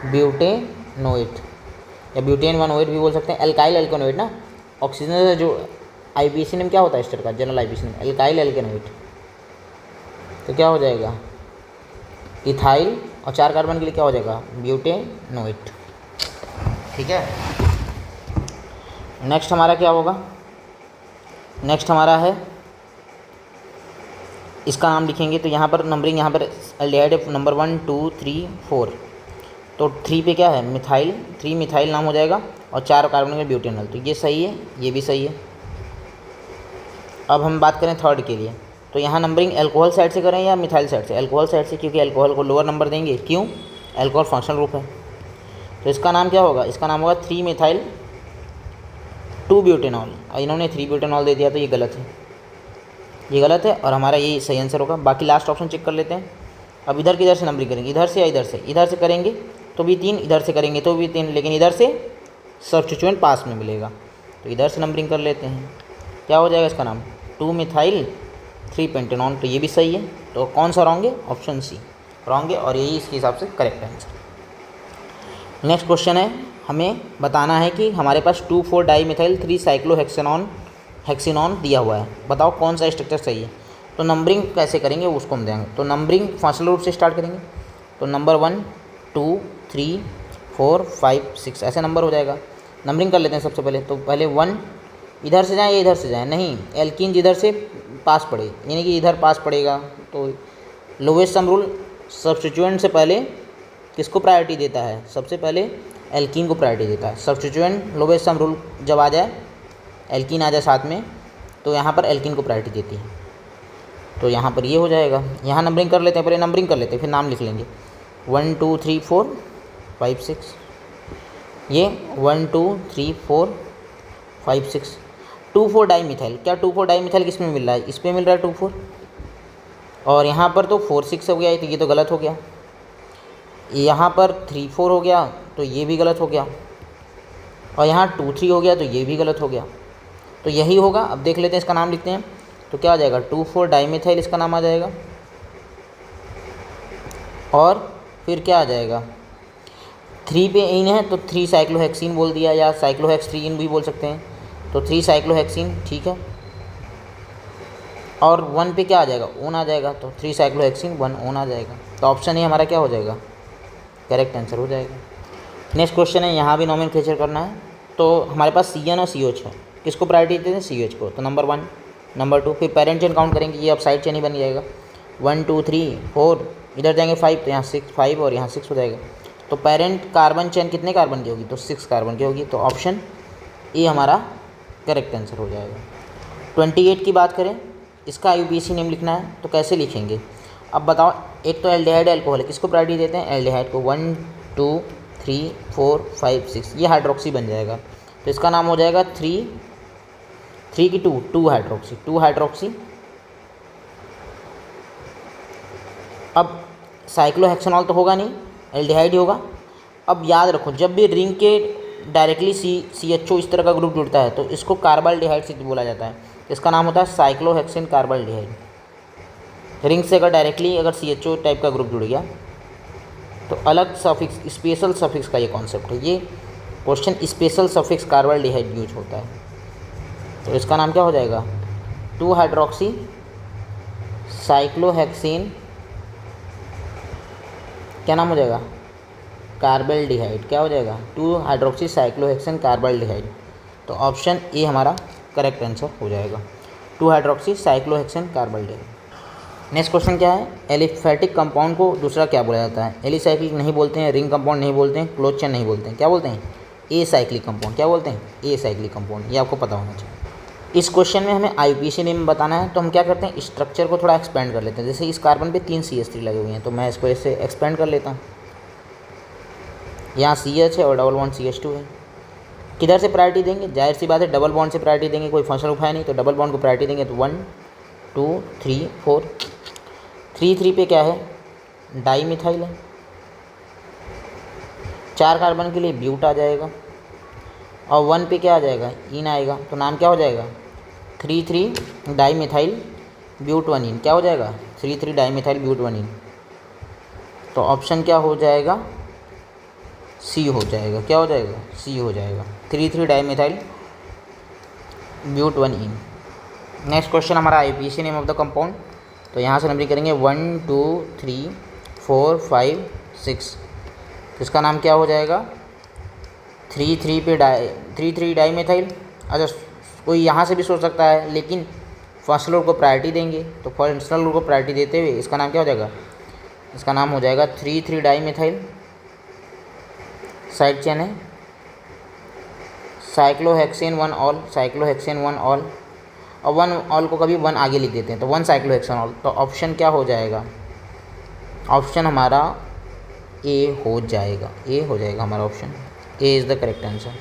ब्यूटेनोएट, या ब्यूटेन 1 भी बोल सकते हैं। एल्काइल एल्केनोएट ना, ऑक्सीजन से जो IUPAC नेम क्या होता है एस्टर का, general IUPAC name alkyl alkanoate. तो क्या हो जाएगा इथाइल, और 4 कार्बन के लिए क्या हो जाएगा ब्यूटेनोएट। ठीक है, नेक्स्ट हमारा क्या होगा, नेक्स्ट हमारा है, इसका नाम लिखेंगे तो यहाँ पर नंबरिंग, यहाँ पर एल्डिहाइड नंबर 1 2 3 4, तो 3 पे क्या है मिथाइल, 3 मिथाइल नाम हो जाएगा, और 4 कार्बन में ब्यूटेनॉल। तो ये सही है, ये भी सही है। अब हम बात करें थर्ड के लिए, तो यहाँ नंबरिंग अल्कोहल साइड से करें या मिथाइल साइड से। अल्कोहल साइड से, क्योंकि अल्कोहल को लोअर नंबर देंगे। क्यों, अल्कोहल फंक्शनल ग्रुप है। तो इसका नाम क्या होगा, इसका नाम होगा 3 मिथाइल 2 ब्यूटेनॉल। और इन्होंने 3 ब्यूटेनॉल दे दिया, तो ये गलत है, ये गलत है, और हमारा यही सही आंसर होगा। बाकी लास्ट ऑप्शन चेक कर लेते हैं। अब इधर किधर से नंबरिंग करेंगे, इधर से या इधर से। इधर से करेंगे तो भी 3, इधर से करेंगे तो भी 3, लेकिन इधर से सब्स्टिट्यूएंट पास में मिलेगा, तो इधर से नंबरिंग कर लेते हैं। क्या हो जाएगा इसका नाम 2 मिथाइल 3 पेंटेनॉन। तो ये भी सही है। तो कौन सा रॉन्ग है, ऑप्शन सी रॉन्ग है, और यही इसके हिसाब से करेक्ट आंसर। नेक्स्ट क्वेश्चन है, हमें बताना है कि हमारे पास 2,4 डाईमिथाइल 3 साइक्लोहेक्सेनॉन दिया हुआ है। बताओ कौन सा स्ट्रक्चर सही है। तो नंबरिंग कैसे करेंगे उसको हम देंगे। तो नंबरिंग फंक्शनल रूप से स्टार्ट करेंगे, तो नंबर 1 2 3 4 5 6 ऐसे नंबर हो जाएगा। नंबरिंग कर लेते हैं सबसे पहले। तो पहले 1 इधर से जाए या इधर से जाए, नहीं, एल्कीन जिधर से पास पड़े, यानी कि इधर पास पड़ेगा। तो लोवेस्ट सम रूल सब्स्टिट्यूएंट से पहले किसको प्रायोरिटी देता है, सबसे पहले एल्कीन को प्रायोरिटी देता है। सब्स्टिट्यूएंट लोवेस्ट सम रूल जब आ जाए, एल्कीन आ जाए साथ में, तो यहाँ पर एल्कीन को प्रायोरिटी देती है। तो यहाँ पर ये हो जाएगा। यहाँ नंबरिंग कर लेते हैं, पहले नंबरिंग कर लेते हैं, फिर नाम लिख लेंगे। 1 2 3 4 5 6, ये 1 2 3 4 5 6। 2,4 डाईमिथाइल, क्या 2,4 डाईमिथाइल किस में मिल रहा है, इस पर मिल रहा है 2,4। और यहाँ पर तो 4 6 हो गया, तो ये तो गलत हो गया। यहाँ पर 3 4 हो गया, तो ये भी गलत हो गया। और यहाँ 2 3 हो गया, तो ये भी गलत हो गया। तो यही होगा। अब देख लेते हैं, इसका नाम लिखते हैं। तो क्या आ जाएगा, 2 4 डाइमिथाइल इसका नाम आ जाएगा। और फिर क्या आ जाएगा, 3 पे इन है तो 3 साइक्लोहेक्सीन बोल दिया, या साइक्लोहेक्सीन भी बोल सकते हैं। तो 3 साइक्लोहेक्सीन, ठीक है। और 1 पे क्या आ जाएगा, ओन आ जाएगा। तो 3 साइक्लोहेक्सीन 1 ओन आ जाएगा। तो ऑप्शन ए हमारा क्या हो जाएगा, करेक्ट आंसर हो जाएगा। नेक्स्ट क्वेश्चन है, यहाँ भी नोमेनक्लेचर करना है। तो हमारे पास CN और COH है, किसको प्रायोरिटी देते हैं, COH को। तो नंबर 1, नंबर 2, फिर पेरेंट चेन काउंट करेंगे, ये अब साइड चेन ही बन जाएगा। 1 2 3 4, इधर जाएंगे 5, तो यहाँ 6 5 और यहाँ 6 हो जाएगा। तो पेरेंट कार्बन चेन कितने कार्बन की होगी, तो 6 कार्बन की होगी। तो ऑप्शन ए हमारा करेक्ट आंसर हो जाएगा। 28 की बात करें, इसका IUPAC नेम लिखना है, तो कैसे लिखेंगे। अब बताओ, एक तो एल्डिहाइड अल्कोहल है, किसको प्रायोरिटी देते हैं, एल्डिहाइड को। 1 2 3 4 5 6, ये हाइड्रोक्सी बन जाएगा। तो इसका नाम हो जाएगा 3 की 2 हाइड्रोक्सी, 2 हाइड्रोक्सी। अब साइक्लोहेक्सेनॉल तो होगा नहीं, एल्डिहाइड ही होगा। अब याद रखो, जब भी रिंग के डायरेक्टली CHO इस तरह का ग्रुप जुड़ता है, तो इसको कार्बाल्डिहाइड से बोला जाता है। इसका नाम होता है साइक्लोहेक्सेन कार्बाल्डिहाइड। रिंग से अगर डायरेक्टली CHO टाइप का ग्रुप जुड़ गया, तो अलग सफिक्स, स्पेशल सफिक्स का ये कॉन्सेप्ट है। ये question special suffix carbaldehyde use होता है। तो इसका नाम क्या हो जाएगा, 2 हाइड्रोक्सी साइक्लोहेक्सेन, क्या नाम हो जाएगा, कार्बाल्डिहाइड। क्या हो जाएगा, 2 हाइड्रोक्सी साइक्लोहेक्सेन कार्बाल्डिहाइड। तो ऑप्शन ए हमारा करेक्ट आंसर हो जाएगा, 2 hydroxy cyclohexane carbaldehyde. Next question क्या है, एलिफेटिक कंपाउंड को दूसरा क्या बोला जाता है। एलिसाइक्लिक नहीं बोलते हैं, रिंग कंपाउंड नहीं बोलते हैं, क्लोज चेन नहीं बोलते हैं, क्या बोलते हैं, ए साइक्लिक कंपाउंड। क्या बोलते हैं, ए साइक्लिक कंपाउंड। ये आपको पता होना चाहिए। इस क्वेश्चन में हमें IUPAC नेम बताना है, तो हम क्या करते हैं, स्ट्रक्चर को थोड़ा एक्सपेंड कर लेते हैं। जैसे इस कार्बन पे 3 CH3 लगे हुए हैं, तो मैं इसको ऐसे एक्सपेंड कर लेता हूँ। यहाँ CH है और डबल बॉन्ड CH2 है। किधर से प्रायोरिटी देंगे, जाहिर सी बात है डबल बॉन्ड से प्रायोरिटी देंगे, कोई फंक्शन उठाया नहीं, तो डबल बॉन्ड को प्रायोरिटी देंगे। तो 1 2 3 4, 3 पे क्या है, डाईमिथाइल है। 4 कार्बन के लिए ब्यूट आ जाएगा, और 1 पे क्या आ जाएगा, इन आएगा। तो नाम क्या हो जाएगा, 3 डाईमिथाइल ब्यूट 1 इन। क्या हो जाएगा, 3 डाईमिथाइल ब्यूट 1 इन। तो ऑप्शन क्या हो जाएगा, सी हो जाएगा। क्या हो जाएगा, सी हो जाएगा, 3 dimethyl but 1 ene. Next question हमारा IUPAC name of the compound. तो यहाँ से नंबरिंग करेंगे 1 2 3 4 5 6। तो इसका नाम क्या हो जाएगा, 3 पे डाईमिथाइल। अच्छा, कोई यहाँ से भी सोच सकता है, लेकिन फंक्शनल को प्रायोरिटी देंगे, तो फंक्शनल को प्रायोरिटी देते हुए इसका नाम क्या हो जाएगा, इसका नाम हो जाएगा 3 डाईमिथाइल, साइड चेन है, साइक्लोहेक्सेन 1 ऑल, साइक्लोहेक्सेन 1 ऑल। और 1 ऑल को कभी 1 आगे लिख देते हैं, तो 1 साइक्लोहेक्सेन ऑल। तो ऑप्शन क्या हो जाएगा, ऑप्शन हमारा ए हो जाएगा, ए हो जाएगा हमारा option. A is the correct answer.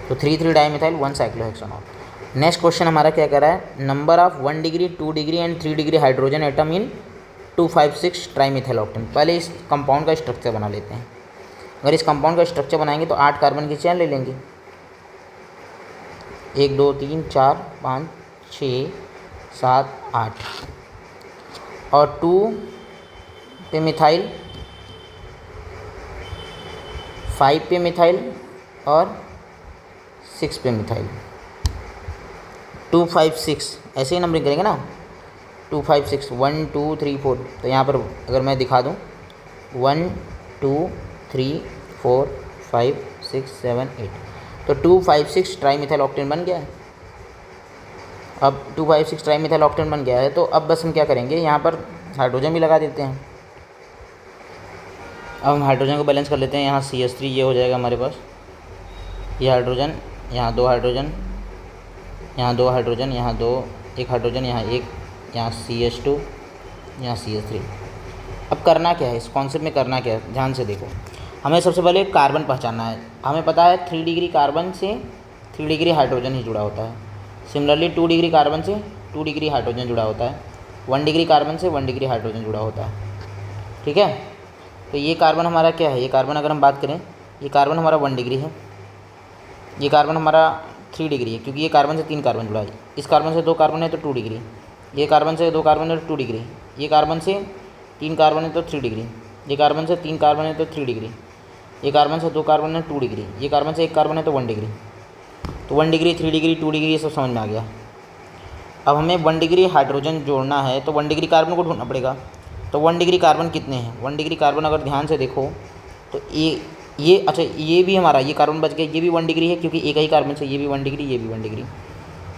तो 3 dimethyl 1 cyclohexane all. Next question हमारा क्या कर रहा है, number of 1 degree 2 degree and 3 degree hydrogen atom in 256 trimethyl octane. पहले इस कंपाउंड का स्ट्रक्चर बना लेते हैं। अगर इस कंपाउंड का स्ट्रक्चर बनाएंगे तो 8 कार्बन की चेन ले लेंगे, 1 2 3 4 5 6 7 8, और 2 पे मिथाइल, 5 पे मिथाइल और 6 पे मिथाइल। 2 5 6 ऐसे ही नंबरिंग करेंगे ना, 2 5 6 1 2 3 4। तो यहाँ पर अगर मैं दिखा दूँ 1 2 3 4 5 6 7 8, तो 256 ट्राईमिथाइल ऑक्टेन बन गया है। अब 256 ट्राईमिथाइल ऑक्टेन बन गया है, तो अब बस हम क्या करेंगे, यहाँ पर हाइड्रोजन भी लगा देते हैं। अब हम हाइड्रोजन को बैलेंस कर लेते हैं। यहाँ CH3 ये हो जाएगा हमारे पास, ये हाइड्रोजन, यहाँ 2 हाइड्रोजन, यहाँ 2 हाइड्रोजन, यहाँ 2, 1 हाइड्रोजन, यहाँ 1, यहाँ CH2, यहाँ CH3। अब करना क्या है, इस कॉन्सेप्ट में करना क्या है, ध्यान से देखो। हमें सबसे पहले कार्बन पहचानना है। हमें पता है 3 डिग्री कार्बन से 3 डिग्री हाइड्रोजन ही जुड़ा होता है। सिमिलरली 2 डिग्री कार्बन से 2 डिग्री हाइड्रोजन जुड़ा होता है। 1 डिग्री कार्बन से 1 डिग्री हाइड्रोजन जुड़ा होता है। ठीक है, तो ये कार्बन हमारा क्या है, ये कार्बन अगर हम बात करें, ये कार्बन हमारा 1 डिग्री है, ये कार्बन हमारा 3 डिग्री है, क्योंकि ये कार्बन से 3 कार्बन जुड़ा है। इस कार्बन से 2 कार्बन है तो 2 डिग्री, ये कार्बन से 2 कार्बन है तो 2 डिग्री, ये कार्बन से 3 कार्बन है तो 3 डिग्री, ये कार्बन से 3 कार्बन है तो 3 डिग्री, ये कार्बन से 2 कार्बन है 2 डिग्री, ये कार्बन से 1 कार्बन है तो 1 डिग्री। तो 1 डिग्री, 3 डिग्री, 2 डिग्री, ये सब समझ में आ गया। अब हमें 1 डिग्री हाइड्रोजन जोड़ना है तो 1 डिग्री कार्बन को ढूंढना पड़ेगा। तो 1 डिग्री कार्बन कितने हैं, 1 डिग्री कार्बन अगर ध्यान से देखो तो ये अच्छा, ये भी हमारा, ये कार्बन बच गया, ये भी 1 डिग्री है क्योंकि एक ही कार्बन से ये भी 1 डिग्री, ये भी 1 डिग्री।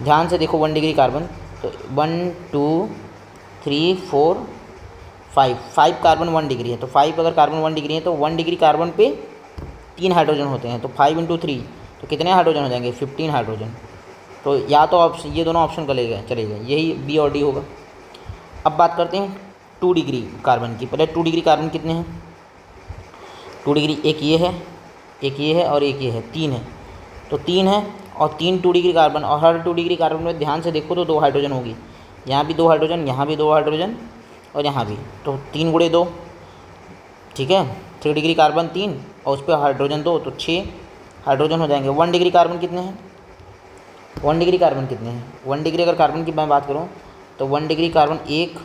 ध्यान से देखो 1 डिग्री कार्बन, तो 1 2 3 4 5 कार्बन 1 डिग्री है। तो 5 अगर कार्बन 1 डिग्री है तो 1 डिग्री कार्बन पे 3 हाइड्रोजन होते हैं। तो 5 × 3 तो कितने हाइड्रोजन हो जाएंगे, 15 हाइड्रोजन। तो या तो ऑप्शन, ये दोनों ऑप्शन चलेगा, यही बी और डी होगा। अब बात करते हैं 2 डिग्री कार्बन की। पहले 2 डिग्री कार्बन कितने हैं, 2 डिग्री एक ये है, एक ये है और एक ये है, 3 है। तो 3 है और 3 2 डिग्री कार्बन, और हर 2 डिग्री कार्बन में ध्यान से देखो तो 2 हाइड्रोजन होगी। यहाँ भी 2 हाइड्रोजन, यहाँ भी 2 हाइड्रोजन और यहाँ भी, तो 3 × 2, ठीक है। 3 डिग्री कार्बन 3 और उस पर हाइड्रोजन 2, तो 6 हाइड्रोजन हो जाएंगे। 1 डिग्री कार्बन कितने हैं, 1 डिग्री कार्बन कितने हैं, 1 डिग्री अगर कार्बन की मैं बात करूँ तो 1 डिग्री कार्बन एक,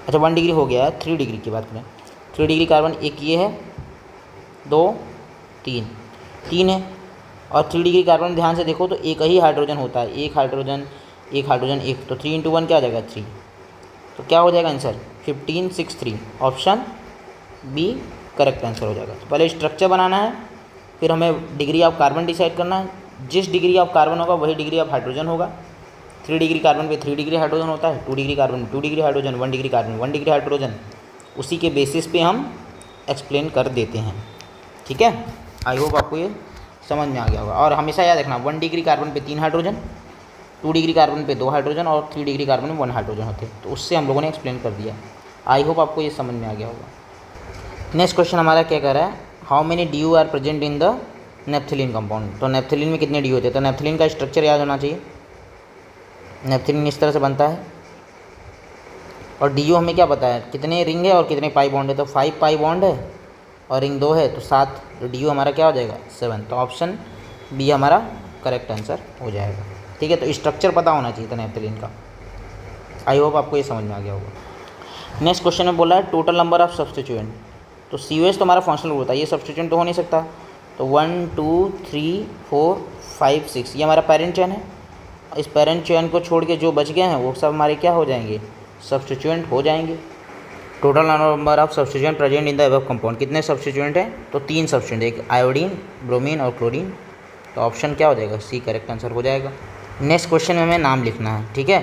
अच्छा 1 डिग्री हो गया है। 3 डिग्री की बात करें, 3 डिग्री कार्बन एक ये है, 2 3 है। और 3 डिग्री कार्बन ध्यान से देखो तो एक ही हाइड्रोजन होता है, एक हाइड्रोजन एक हाइड्रोजन एक, तो 3 × 1 क्या आ जाएगा, 3। तो क्या हो जाएगा answer, 15 6 3, option B correct answer हो जाएगा। तो पहले स्ट्रक्चर बनाना है, फिर हमें डिग्री ऑफ कार्बन डिसाइड करना है। जिस डिग्री ऑफ कार्बन होगा वही डिग्री ऑफ हाइड्रोजन होगा। 3 डिग्री कार्बन पे 3 डिग्री हाइड्रोजन होता है, 2 degree carbon 2 degree hydrogen, 1 degree carbon 1 degree hydrogen, उसी के बेसिस पे हम एक्सप्लेन कर देते हैं। ठीक है, आई होप आपको ये समझ में आ गया होगा। और हमेशा याद रखना 1 डिग्री कार्बन पे 3 हाइड्रोजन, 2 डिग्री कार्बन पे 2 हाइड्रोजन और 3 डिग्री कार्बन में 1 हाइड्रोजन होते हैं। तो उससे हम लोगों ने एक्सप्लेन कर दिया। आई होप आपको ये समझ में आ गया होगा। नेक्स्ट क्वेश्चन हमारा क्या कह रहा है, how many DU are present in the naphthalene compound. तो नेप्थलीन में कितने DU होते हैं, तो नेप्थलीन का स्ट्रक्चर याद होना चाहिए। नेप्थलीन इस तरह से बनता है और DU हमें क्या पता है, कितने रिंग है और कितने पाई बॉन्ड है। तो 5 पाई बॉन्ड है और रिंग 2 है, तो 7, तो DU हमारा क्या हो जाएगा, 7। तो ऑप्शन बी हमारा करेक्ट आंसर हो जाएगा। ठीक है, तो स्ट्रक्चर पता होना चाहिए था नेप्थलीन का। आई होप आपको ये समझ में आ गया होगा। नेक्स्ट क्वेश्चन में बोला है टोटल नंबर ऑफ सब्स्टिट्यूएंट। तो COH तो हमारा फंक्शनल ग्रुप होता है, ये सब्स्टिट्यूएंट तो हो नहीं सकता। तो 1 2 3 4 5 6 ये हमारा पेरेंट चेन है। इस पेरेंट चेन को छोड़ के जो बच गए हैं वो सब हमारे क्या हो जाएंगे, सब्स्टिट्यूएंट हो जाएंगे। Total number of substituent present in the above compound, कितने सब्स्टिट्यूएंट हैं, तो 3 सब्स्टिट्यूएंट, एक आयोडीन, ब्रोमीन और क्लोरीन। तो ऑप्शन क्या हो जाएगा, सी करेक्ट आंसर हो जाएगा। नेक्स्ट क्वेश्चन में हमें नाम लिखना है। ठीक है,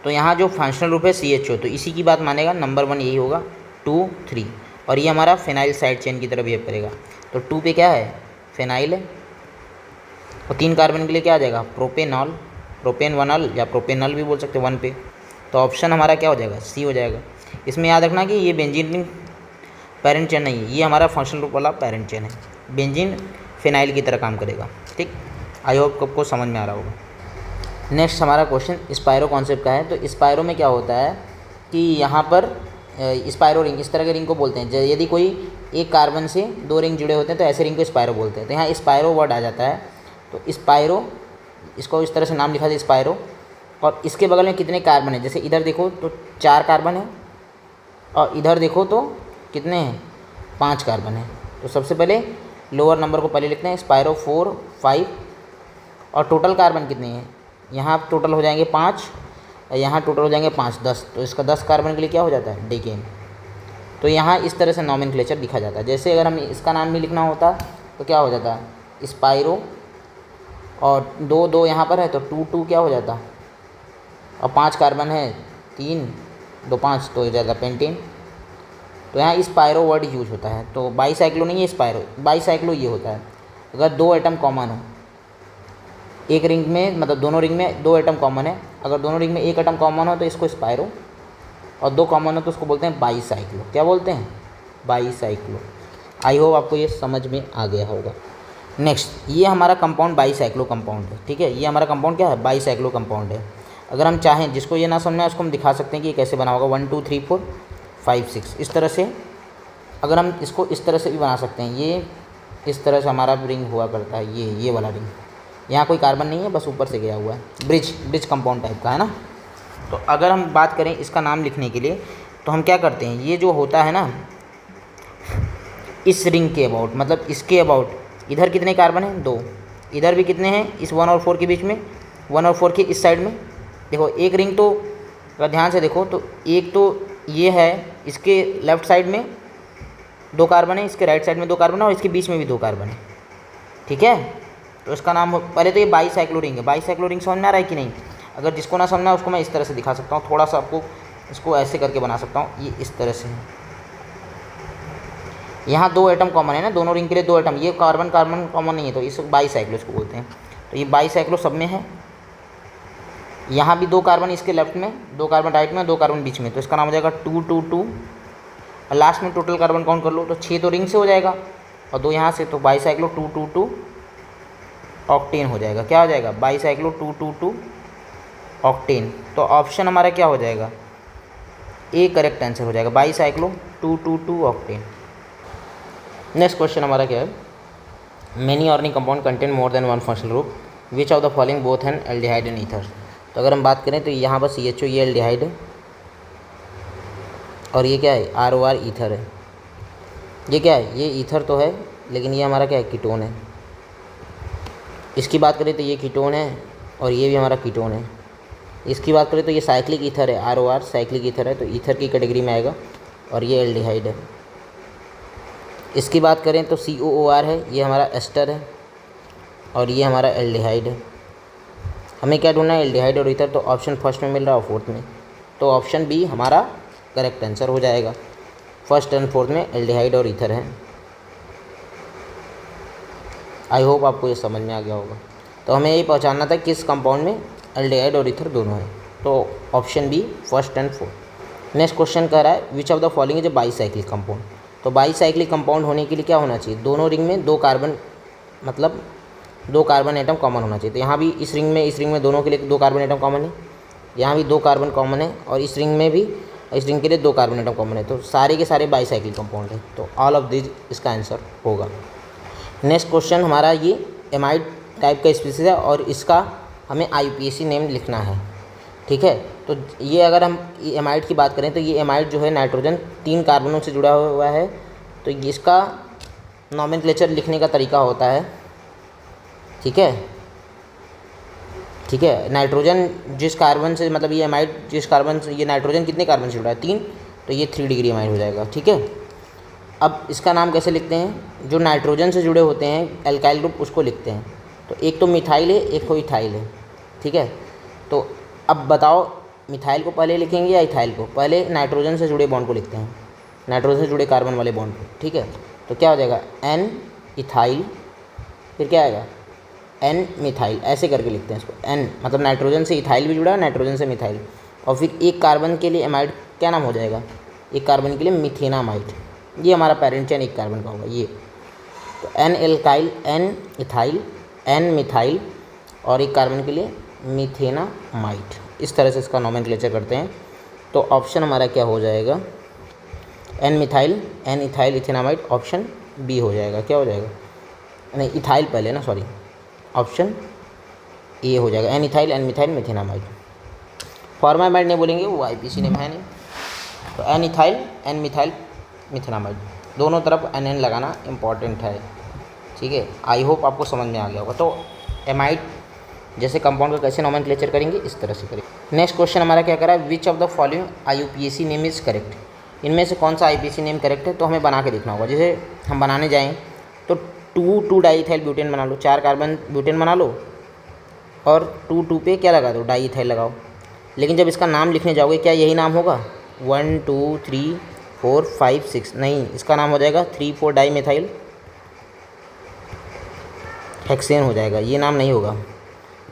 तो यहाँ जो फंक्शनल ग्रुप है CHO, तो इसी की बात मानेगा, नंबर 1 यही होगा, 2 3, और ये हमारा फिनाइल साइड चेन की तरह बिहेव करेगा। तो 2 पे क्या है, फिनाइल है, और 3 कार्बन के लिए क्या आ जाएगा, प्रोपेनॉल, प्रोपेनवनल या प्रोपेनल भी बोल सकते हैं 1 पे। तो ऑप्शन हमारा क्या हो जाएगा, सी हो जाएगा। इसमें याद रखना कि ये बेंजीन रिंग पेरेंट चेन नहीं है, ये हमारा फंक्शनल ग्रुप वाला पेरेंट चेन है। बेंजीन फिनाइल की तरह काम करेगा। ठीक, आई होप आपको समझ में आ रहा होगा। नेक्स्ट हमारा क्वेश्चन स्पायरो कॉन्सेप्ट का है। तो स्पायरो में क्या होता है कि यहाँ पर स्पायरो रिंग, इस तरह के रिंग को बोलते हैं। यदि कोई एक कार्बन से 2 रिंग जुड़े होते हैं तो ऐसे रिंग को स्पायरो बोलते हैं। तो यहाँ स्पायरो वर्ड आ जाता है। तो स्पायरो, इसको इस तरह से नाम लिखा था स्पायरो। और इसके बगल में कितने कार्बन है, जैसे इधर देखो तो 4 कार्बन है और इधर देखो तो कितने हैं, 5 कार्बन है। तो सबसे पहले लोअर नंबर को पहले लिखते हैं, स्पायरो 4 5, और टोटल कार्बन कितने हैं, यहाँ टोटल हो जाएंगे 5, यहाँ टोटल हो जाएंगे 5 10। तो इसका 10 कार्बन के लिए क्या हो जाता है, डेकेन। तो यहाँ इस तरह से नॉमेनक्लेचर लिखा जाता है। जैसे अगर हमें इसका नाम भी लिखना होता तो क्या हो जाता, स्पायरो, और 2 2 यहाँ पर है तो 2 2 क्या हो जाता, और 5 कार्बन है 3 2 5, तो हो जाएगा पेंटेन। तो यहाँ स्पायरो वर्ड यूज होता है। तो बाईसाइक्लो नहीं है स्पायरो, बाईसाइक्लो ये होता है अगर 2 एटम कॉमन हो एक रिंग में, मतलब दोनों रिंग में 2 एटम कॉमन है। अगर दोनों रिंग में 1 एटम कॉमन हो तो इसको स्पायरो, और 2 कॉमन हो तो उसको बोलते हैं बाईसाइक्लो। क्या बोलते हैं, बाईसाइक्लो। आई होप आपको ये समझ में आ गया होगा। नेक्स्ट, ये हमारा कंपाउंड बाईसाइक्लो कंपाउंड है। ठीक है, ये हमारा कंपाउंड क्या है, बाईसाइक्लो कंपाउंड है। अगर हम चाहें, जिसको ये ना समझ में आए उसको हम दिखा सकते हैं कि ये कैसे बना होगा, 1 2 3 4 5 6 इस तरह से। अगर हम इसको इस तरह से भी बना सकते हैं, ये इस तरह से हमारा रिंग हुआ करता है, ये वाला रिंग। यहाँ कोई कार्बन नहीं है, बस ऊपर से गया हुआ है, ब्रिज कंपाउंड टाइप का है ना। तो अगर हम बात करें इसका नाम लिखने के लिए, तो हम क्या करते हैं, ये जो होता है ना इस रिंग के अबाउट, मतलब इसके अबाउट, इधर कितने कार्बन हैं, 2, इधर भी कितने हैं, इस 1 और 4 के बीच में, 1 और 4 के इस साइड में। देखो एक रिंग तो अगर ध्यान से देखो तो एक तो ये है, इसके लेफ़्ट साइड में 2 कार्बन है, इसके राइट साइड में 2 कार्बन है, और इसके बीच में भी 2 कार्बन है, ठीक है। तो इसका नाम पहले तो ये बाईसाइक्लो रिंग है। बाईसाइक्लो रिंग समझ में आ रहा है कि नहीं? अगर जिसको ना समझना है उसको मैं इस तरह से दिखा सकता हूँ, थोड़ा सा आपको इसको ऐसे करके बना सकता हूँ, ये इस तरह से है। यहाँ 2 एटम कॉमन है ना, दोनों रिंग के लिए 2 एटम, ये कार्बन कार्बन कॉमन नहीं है, तो इस बाईसाइक्लो इसको बोलते हैं। तो ये बाईसाइक्लो सब में है। यहाँ भी 2 कार्बन इसके लेफ्ट में, 2 कार्बन राइट में, 2 कार्बन बीच में, तो इसका नाम हो जाएगा 2 2 2। और लास्ट में टोटल कार्बन काउंट कर लो तो 6 तो रिंग से हो जाएगा और 2 यहाँ से, तो बाईसाइक्लो 2 2 2 ऑक्टेन हो जाएगा। क्या हो जाएगा? Bicyclo 2 2 2 octane. तो ऑप्शन हमारा क्या हो जाएगा? ए करेक्ट आंसर हो जाएगा, बाईसाइक्लो 2 2 2 ऑक्टेन। नेक्स्ट क्वेश्चन हमारा क्या है? Many organic compound contain more than 1 functional group, which of the following both N aldehyde and ether. तो अगर हम बात करें तो यहाँ बस CHO ये एल्डिहाइड है और ये क्या है? ROR ईथर है। ये क्या है? ये ईथर तो है, लेकिन ये हमारा क्या है? कीटोन है। इसकी बात करें तो ये कीटोन है और ये भी हमारा कीटोन है। इसकी बात करें तो ये साइक्लिक ईथर है, ROR साइक्लिक ईथर है, तो ईथर की कैटेगरी में आएगा और ये एल्डिहाइड है। इसकी बात करें तो COOR है, ये हमारा एस्टर है और ये हमारा एल्डिहाइड है। हमें क्या ढूंढना है? एल्डिहाइड और ईथर। तो ऑप्शन फर्स्ट में मिल रहा है और फोर्थ में, तो ऑप्शन बी हमारा करेक्ट आंसर हो जाएगा। फर्स्ट एंड फोर्थ में एल्डिहाइड और ईथर है। आई होप आपको ये समझ में आ गया होगा। तो हमें ये पहचानना था किस कंपाउंड में एल्डिहाइड और ईथर दोनों है, तो option B first and fourth. Next question कह रहा है which of the following is a bicyclic compound. तो बाईसाइक्लिक कंपाउंड होने के लिए क्या होना चाहिए? दोनों रिंग में 2 कार्बन, मतलब 2 कार्बन एटम कॉमन होना चाहिए। तो यहाँ भी इस रिंग में दोनों के लिए 2 कार्बन एटम कॉमन है, यहाँ भी 2 कार्बन कॉमन है और इस रिंग में भी, इस रिंग के लिए 2 कार्बन एटम कॉमन है। तो सारे के सारे बाईसाइक्लिक कंपाउंड है, तो ऑल ऑफ दिस इसका आंसर होगा। नेक्स्ट क्वेश्चन हमारा ये एमाइड टाइप का स्पीसीज है और इसका हमें IUPAC नेम लिखना है, ठीक है। तो ये अगर हम एमाइड की बात करें तो ये एमाइड जो है नाइट्रोजन 3 कार्बनों से जुड़ा हुआ है, तो इसका नॉमेनक्लेचर लिखने का तरीका होता है, ठीक है, ठीक है। नाइट्रोजन जिस कार्बन से, मतलब ये एमाइड जिस कार्बन से, ये नाइट्रोजन कितने कार्बन से जुड़ा है? 3, तो ये 3 डिग्री एमाइड हो जाएगा, ठीक है। अब इसका नाम कैसे लिखते हैं? जो नाइट्रोजन से जुड़े होते हैं एल्काइल ग्रुप उसको लिखते हैं, तो एक तो मिथाइल है, एक तो इथाइल है, ठीक है। तो अब बताओ मिथाइल को पहले लिखेंगे या इथाइल को? पहले नाइट्रोजन से जुड़े बॉन्ड को लिखते हैं, नाइट्रोजन से जुड़े कार्बन वाले बॉन्ड को, ठीक है। तो क्या हो जाएगा? N इथाइल, फिर क्या आएगा? N मिथाइल, ऐसे करके लिखते हैं इसको। N मतलब नाइट्रोजन से इथाइल भी जुड़ा है, नाइट्रोजन से मिथाइल, और फिर एक कार्बन के लिए एमाइड क्या नाम हो जाएगा? एक कार्बन के लिए मिथेनामाइड, ये हमारा पेरेंट चेन एक कार्बन का होगा ये। तो N alkyl, N ethyl, N methyl और एक कार्बन के लिए मिथेनामाइड। इस तरह से इसका नॉमेनक्लेचर करते हैं। तो ऑप्शन हमारा क्या हो जाएगा? N methyl, N ethyl, ethanamide, option B हो जाएगा। क्या हो जाएगा? नहीं, इथाइल पहले ना, सॉरी, ऑप्शन ए हो जाएगा। N ethyl, N methyl, methanamide. Formamide नहीं बोलेंगे, वो IUPAC नेम है नहीं। तो N ethyl, N methyl, methanamide, दोनों तरफ NN लगाना इम्पॉर्टेंट है, ठीक है। आई होप आपको समझ में आ गया होगा। तो एमाइड जैसे कंपाउंड का कैसे नॉमेनक्लेचर करेंगे, इस तरह से करेंगे। नेक्स्ट क्वेश्चन हमारा क्या करा है? Which of the following IUPAC name is correct. इनमें से कौन सा IUPAC नेम करेक्ट है? तो हमें बना के देखना होगा। जैसे हम बनाने जाएँ तो 2 डाईइथाइल ब्यूटेन बना लो, 4 कार्बन ब्यूटेन बना लो और 2 पे क्या लगा दो? डाईइथाइल लगाओ। लेकिन जब इसका नाम लिखने जाओगे क्या यही नाम होगा? 1 2 3 4 5 6? नहीं, इसका नाम हो जाएगा 3 4 डाई मिथाइल हेक्सेन हो जाएगा। ये नाम नहीं होगा,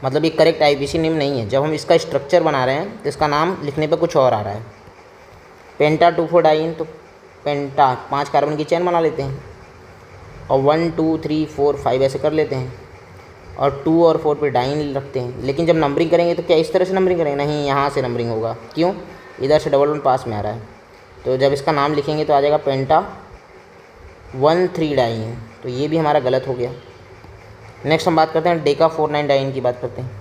मतलब ये करेक्ट IUPAC नेम नहीं है। जब हम इसका स्ट्रक्चर बना रहे हैं तो इसका नाम लिखने पे कुछ और आ रहा है। पेंटा 2 4 डाइन, तो पेंटा 5 कार्बन की चेन बना लेते हैं और 1 2 3 4 5 ऐसे कर लेते हैं। और 2 और 4 पे डाइन रखते हैं। लेकिन जब नंबरिंग करेंगे तो क्या इस तरह से नंबरिंग करेंगे? नहीं, यहाँ से नंबरिंग होगा। क्यों? इधर से डबल वन पास में आ रहा है। तो जब इसका नाम लिखेंगे तो आ जाएगा पेंटा 1,3 डाइन। तो ये भी हमारा गलत हो गया। नेक्स्ट हम बात करते हैं डेका 4,9 डाइन की बात करते हैं।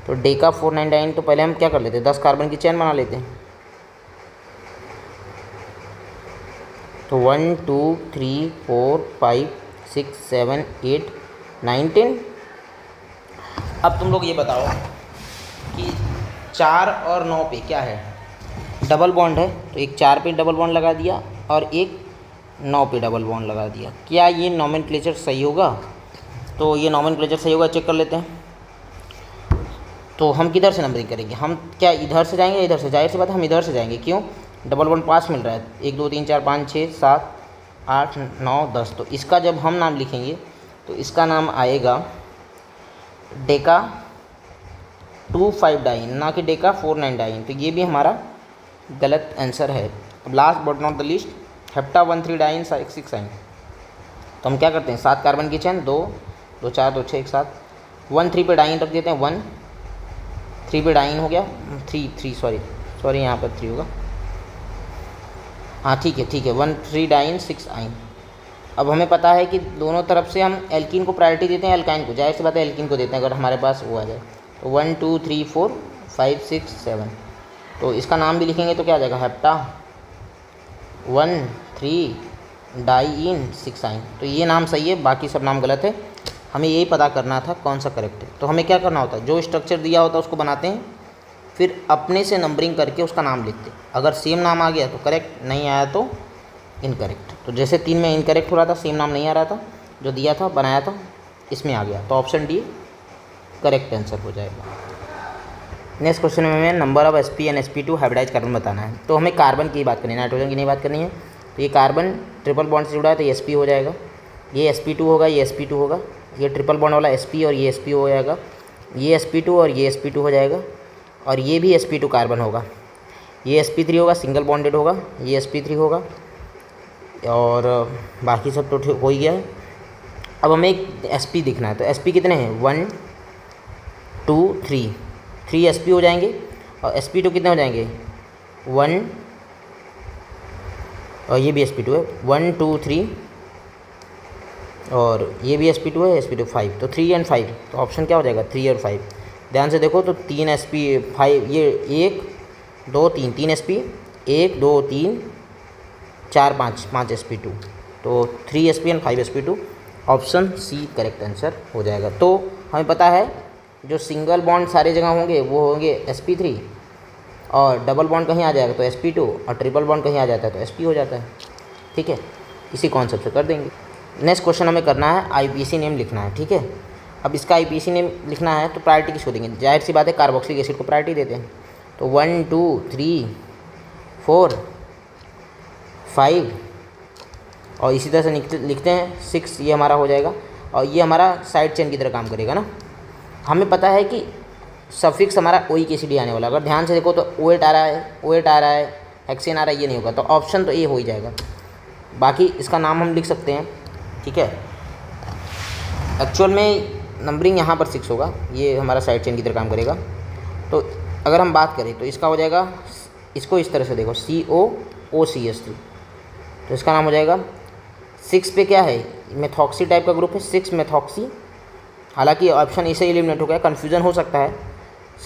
तो डेका 4,9 डाइन, तो पहले हम क्या कर लेते हैं, 10 कार्बन की चेन बना लेते हैं। तो 1 2 3 4 5 6 7 8 9 10। अब तुम लोग ये बताओ कि 4 और 9 पे क्या है? डबल बॉन्ड है। तो एक 4 पे डबल बॉन्ड लगा दिया और एक 9 पे डबल बॉन्ड लगा दिया। क्या ये नोमेनक्लेचर सही होगा? तो ये नोमेनक्लेचर सही होगा, चेक कर लेते हैं। तो हम किधर से नंबरिंग करेंगे? हम क्या इधर से जाएंगे, इधर से? जाहिर सी बात है हम इधर से जाएंगे। क्यों? डबल बॉन्ड पास मिल रहा है। 1 2 3 4 5 6 7 8 9 10। तो इसका जब हम नाम लिखेंगे तो इसका नाम आएगा डेका 2,5 डाइन, ना कि डेका 4,9 डाइन। तो ये भी हमारा गलत आंसर है। अब last but not the least, hepta 1,3 diene 6 yne. तो हम क्या करते हैं, 7 कार्बन की चेन, 2 2 4 2 6 एक साथ, 1 3 पे डाइन रख देते हैं। 1 3 पे डाइन हो गया, 3 सॉरी यहाँ पर 3 होगा। हाँ ठीक है 1 3 डाइन 6 आइन। अब हमें पता है कि दोनों तरफ से हम एल्कीन को प्रायोरिटी देते हैं, एल्काइन को। जाहिर सी बात है एल्कीन को देते हैं अगर हमारे पास वो आ जाए। तो 1 2 3 4 5 6 7। तो इसका नाम भी लिखेंगे तो क्या आ जाएगा, हेप्टा 1 3 डाइन 6 आइन। तो ये नाम सही है, बाकी सब नाम गलत है। हमें यही पता करना था कौन सा करेक्ट है। तो हमें क्या करना होता है, जो स्ट्रक्चर दिया होता है उसको बनाते हैं, फिर अपने से नंबरिंग करके उसका नाम लिखते हैं। अगर सेम नाम आ गया तो करेक्ट, नहीं आया तो इनकरेक्ट। तो जैसे 3 में इनकरेक्ट हो रहा था, सेम नाम नहीं आ रहा था, जो दिया था बनाया था इसमें आ गया, तो ऑप्शन डी करेक्ट आंसर हो जाएगा। नेक्स्ट क्वेश्चन में हमें number of sp and sp2 hybridise carbon बताना है। तो हमें कार्बन की बात करनी है, नाइट्रोजन की नहीं बात करनी है। तो ये कार्बन ट्रिपल बॉन्ड से जुड़ा है तो ये sp हो जाएगा, ये sp2 होगा, ये sp2 होगा, ये ट्रिपल बॉन्ड वाला sp और ये sp हो जाएगा, ये sp2 और ये sp2 हो जाएगा, और ये भी sp2 कार्बन होगा, ये sp3 होगा, सिंगल बॉन्डेड होगा, ये sp3 होगा, और बाकी सब तो हो ही गया है। अब हमें एक sp दिखना है। तो sp कितने हैं, 1 2 3 sp हो जाएंगे, और sp2 कितने हो जाएंगे, 1, और ये भी sp2 है, 1 2 3, और ये भी sp2 है, sp2 5। तो 3 और 5, तो ऑप्शन क्या हो जाएगा, 3 और 5। ध्यान से देखो तो 3 sp 5, ये 1 2 3 3 sp, 1 2 3 4 5 sp2। तो 3 sp and 5 sp2, option C correct answer हो जाएगा। तो हमें पता है जो सिंगल बॉन्ड सारी जगह होंगे वो होंगे sp3, और डबल बॉन्ड कहीं आ जाएगा तो sp2, और ट्रिपल बॉन्ड कहीं आ जाता है तो sp हो जाता है। ठीक है, इसी कॉन्सेप्ट से कर देंगे। नेक्स्ट क्वेश्चन हमें करना है आईपीसी नेम लिखना है। ठीक है, अब इसका आईपीसी नेम लिखना है तो प्रायोरिटी किसको देंगे? जाहिर सी बात है कार्बोक्सिलिक एसिड को प्रायोरिटी देते हैं। तो 1 2 3 4 5, और इसी तरह से लिखते हैं 6, ये हमारा हो जाएगा, और ये हमारा साइड चेन की तरह काम करेगा ना। हमें पता है कि सफिक्स हमारा ओइक एसिड ही आने वाला। अगर ध्यान से देखो तो OH आ रहा है, हेक्सेन आ रहा है, ये नहीं होगा। तो ऑप्शन तो ए हो ही जाएगा। बाकी इसका नाम हम लिख सकते हैं। ठीक है, एक्चुअल में नंबरिंग यहाँ पर 6 होगा, ये हमारा साइड चेन की तरह काम करेगा। तो अगर हम बात करें तो इसका हो जाएगा, इसको इस तरह से देखो, COOCH3। तो इसका नाम हो जाएगा 6 पे क्या है, मेथॉक्सी टाइप का ग्रुप है, 6 मेथॉक्सी। हालांकि ऑप्शन इसे एलिमिनेट हो गया, कन्फ्यूज़न हो सकता है।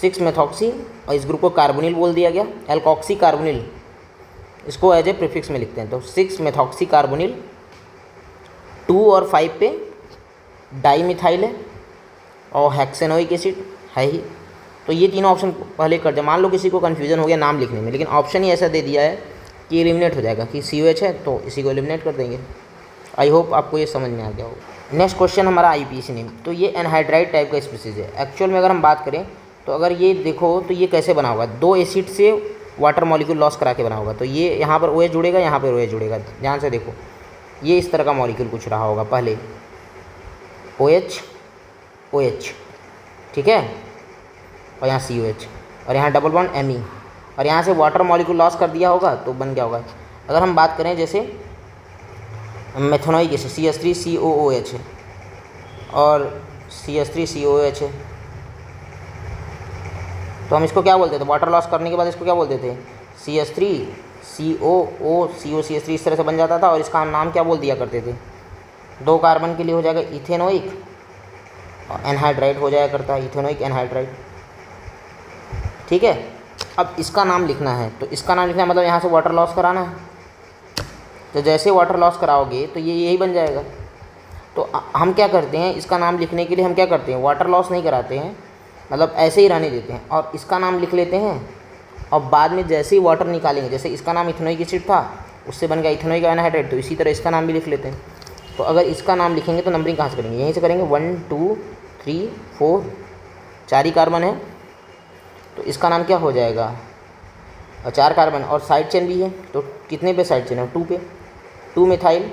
6 मेथॉक्सी, और इस ग्रुप को कार्बोनिल बोल दिया गया, एल्कॉक्सी कार्बोनिल, इसको एज ए प्रीफिक्स में लिखते हैं। तो 6 मेथॉक्सी कार्बोनिल, 2 और 5 पे डाईमिथाइल है, और हेक्सेनोइक एसिड है ही। तो ये तीनों ऑप्शन पहले कर दे। मान लो किसी को कन्फ्यूज़न हो गया नाम लिखने में, लेकिन ऑप्शन ही ऐसा दे दिया है कि एलिमिनेट हो जाएगा, कि COH है तो इसी को एलिमिनेट कर देंगे। आई होप आपको ये समझ में आ गया होगा। नेक्स्ट क्वेश्चन हमारा आईपीसी नेम। तो ये एनहाइड्राइड टाइप का स्पीसीज है। एक्चुअल में अगर हम बात करें तो अगर ये देखो तो ये कैसे बना होगा, 2 एसिड से वाटर मॉलिक्यूल लॉस करा के बना होगा। तो ये यहाँ पर OH जुड़ेगा, यहाँ पर OH जुड़ेगा। ध्यान से देखो, ये इस तरह का मॉलिक्यूल कुछ रहा होगा पहले, OH, ठीक है, और यहाँ COH, और यहाँ डबल बॉन्ड Me, और यहाँ से वाटर मॉलिक्यूल लॉस कर दिया होगा तो बन गया होगा। अगर हम बात करें जैसे मेथनोइक एसिड, CH3COOH है, और CH3COOH है। तो हम इसको क्या बोलते थे, वाटर लॉस करने के बाद इसको क्या बोलते थे, CH3COO CH3 इस तरह से बन जाता था। और इसका हम नाम क्या बोल दिया करते थे, 2 कार्बन के लिए हो जाएगा इथेनोइक एनहाइड्राइड हो जाया करता है, इथेनोइक एनहाइड्राइड। ठीक है, अब इसका नाम लिखना है, तो इसका नाम लिखना है मतलब यहाँ से वाटर लॉस कराना है। तो जैसे वाटर लॉस कराओगे तो ये यही बन जाएगा। तो हम क्या करते हैं, इसका नाम लिखने के लिए हम क्या करते हैं, वाटर लॉस नहीं कराते हैं, मतलब ऐसे ही रहने देते हैं और इसका नाम लिख लेते हैं। और बाद में जैसे ही वाटर निकालेंगे, जैसे इसका नाम इथेनोइक एसिड था, उससे बन गया इथेनोइक एनहाइड्राइड, तो इसी तरह इसका नाम भी लिख लेते हैं। तो अगर इसका नाम लिखेंगे तो नंबरिंग कहाँ से करेंगे, यहीं से करेंगे। 1 2 3 4 4 ही कार्बन है, तो इसका नाम क्या हो जाएगा, और 4 कार्बन और साइड चेन भी है, तो कितने पे साइड चेन है, 2 पे, 2 मिथाइल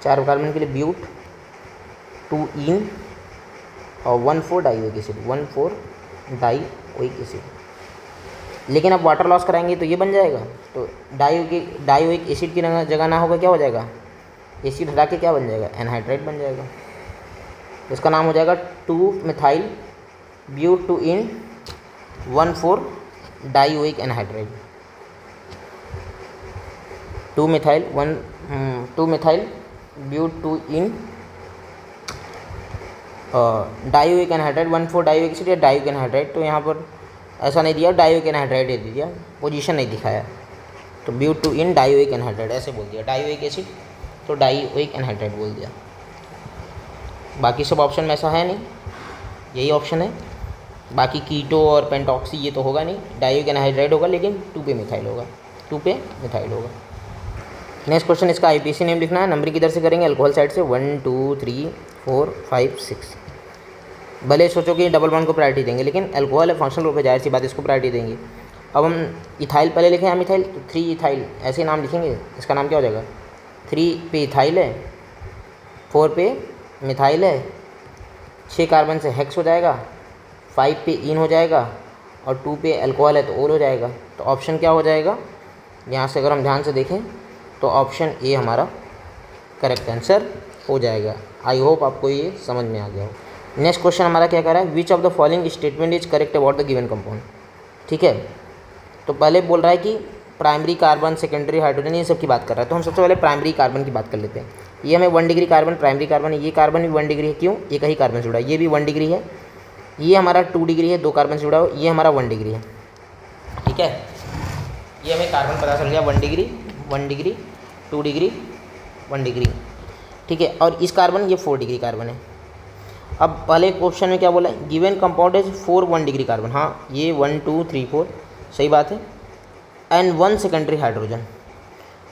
4 कार्बन के लिए ब्यूट, 2 इन और 1,4 डाइओइक एसिड, 1,4 डाइओइक एसिड। लेकिन अब वाटर लॉस कराएंगे तो ये बन जाएगा। तो डाइओइक एसिड की जगह ना होगा क्या हो जाएगा, एसिड हटा के क्या बन जाएगा, एनहाइड्राइड बन जाएगा। इसका नाम हो जाएगा 2 methyl but 2 ene 1,4 dioic anhydride. 2 methyl but 2 ene dioic anhydride, 1,4 dioic acid या डाइओइक एनहाइड्राइड। तो यहाँ पर ऐसा नहीं दिया, डाइओइक एनहाइड्राइड दे दिया, पोजीशन नहीं दिखाया। तो ब्यूट 2 इन डाइओइक एनहाइड्राइड ऐसे बोल दिया, डाइओइक एसिड तो डाइओइक एनहाइड्राइड बोल दिया। बाकी सब ऑप्शन में ऐसा है नहीं, यही ऑप्शन है। बाकी कीटो और पेंटॉक्सी ये तो होगा नहीं, डाइओइक एनहाइड्राइड होगा, लेकिन 2 पे मिथाइल होगा, 2 पे मिथाइल होगा। नेक्स्ट क्वेश्चन, इसका IUPAC नेम लिखना है। नंबरिंग किधर से करेंगे, अल्कोहल साइड से, 1 2 3 4 5 6। भले सोचो कि डबल बॉन्ड को प्रायोरिटी देंगे, लेकिन अल्कोहल है, फंक्शनल ग्रुप है, जाहिर सी बात इसको प्रायोरिटी देंगे। अब हम इथाइल पहले लिखें या मिथाइल, तो 3 इथाइल ऐसे नाम लिखेंगे। इसका नाम क्या हो जाएगा, 3 पे इथाइल है, 4 पे मिथाइल है, 6 कार्बन से हेक्स हो जाएगा, 5 पे इन हो जाएगा और 2 पे अल्कोहल है तो ओल हो जाएगा। तो ऑप्शन क्या हो जाएगा, यहाँ से अगर हम ध्यान से देखें तो ऑप्शन ए हमारा करेक्ट आंसर हो जाएगा। आई होप आपको ये समझ में आ गया हो। नेक्स्ट क्वेश्चन हमारा क्या कर रहा है, which of the following statement is correct about the given compound. ठीक है, तो पहले बोल रहा है कि प्राइमरी कार्बन, सेकेंडरी हाइड्रोजन, ये सब की बात कर रहा है। तो हम सबसे पहले प्राइमरी कार्बन की बात कर लेते हैं। ये हमें 1 डिग्री कार्बन प्राइमरी कार्बन है, ये कार्बन भी 1 डिग्री है, क्यों, एक ही कार्बन से जुड़ा है। ये भी 1 डिग्री है, ये हमारा 2 डिग्री है, 2 कार्बन से जुड़ा हो, ये हमारा 1 डिग्री है। ठीक है, ये हमें कार्बन पता चल गया, 1 डिग्री 2 डिग्री 1 डिग्री। ठीक है, और इस कार्बन ये 4 डिग्री कार्बन है। अब पहले क्वेश्चन में क्या बोला है, given compound is 4 1 degree carbon. हाँ, ये 1 2 3 4 सही बात है। And 1 secondary hydrogen,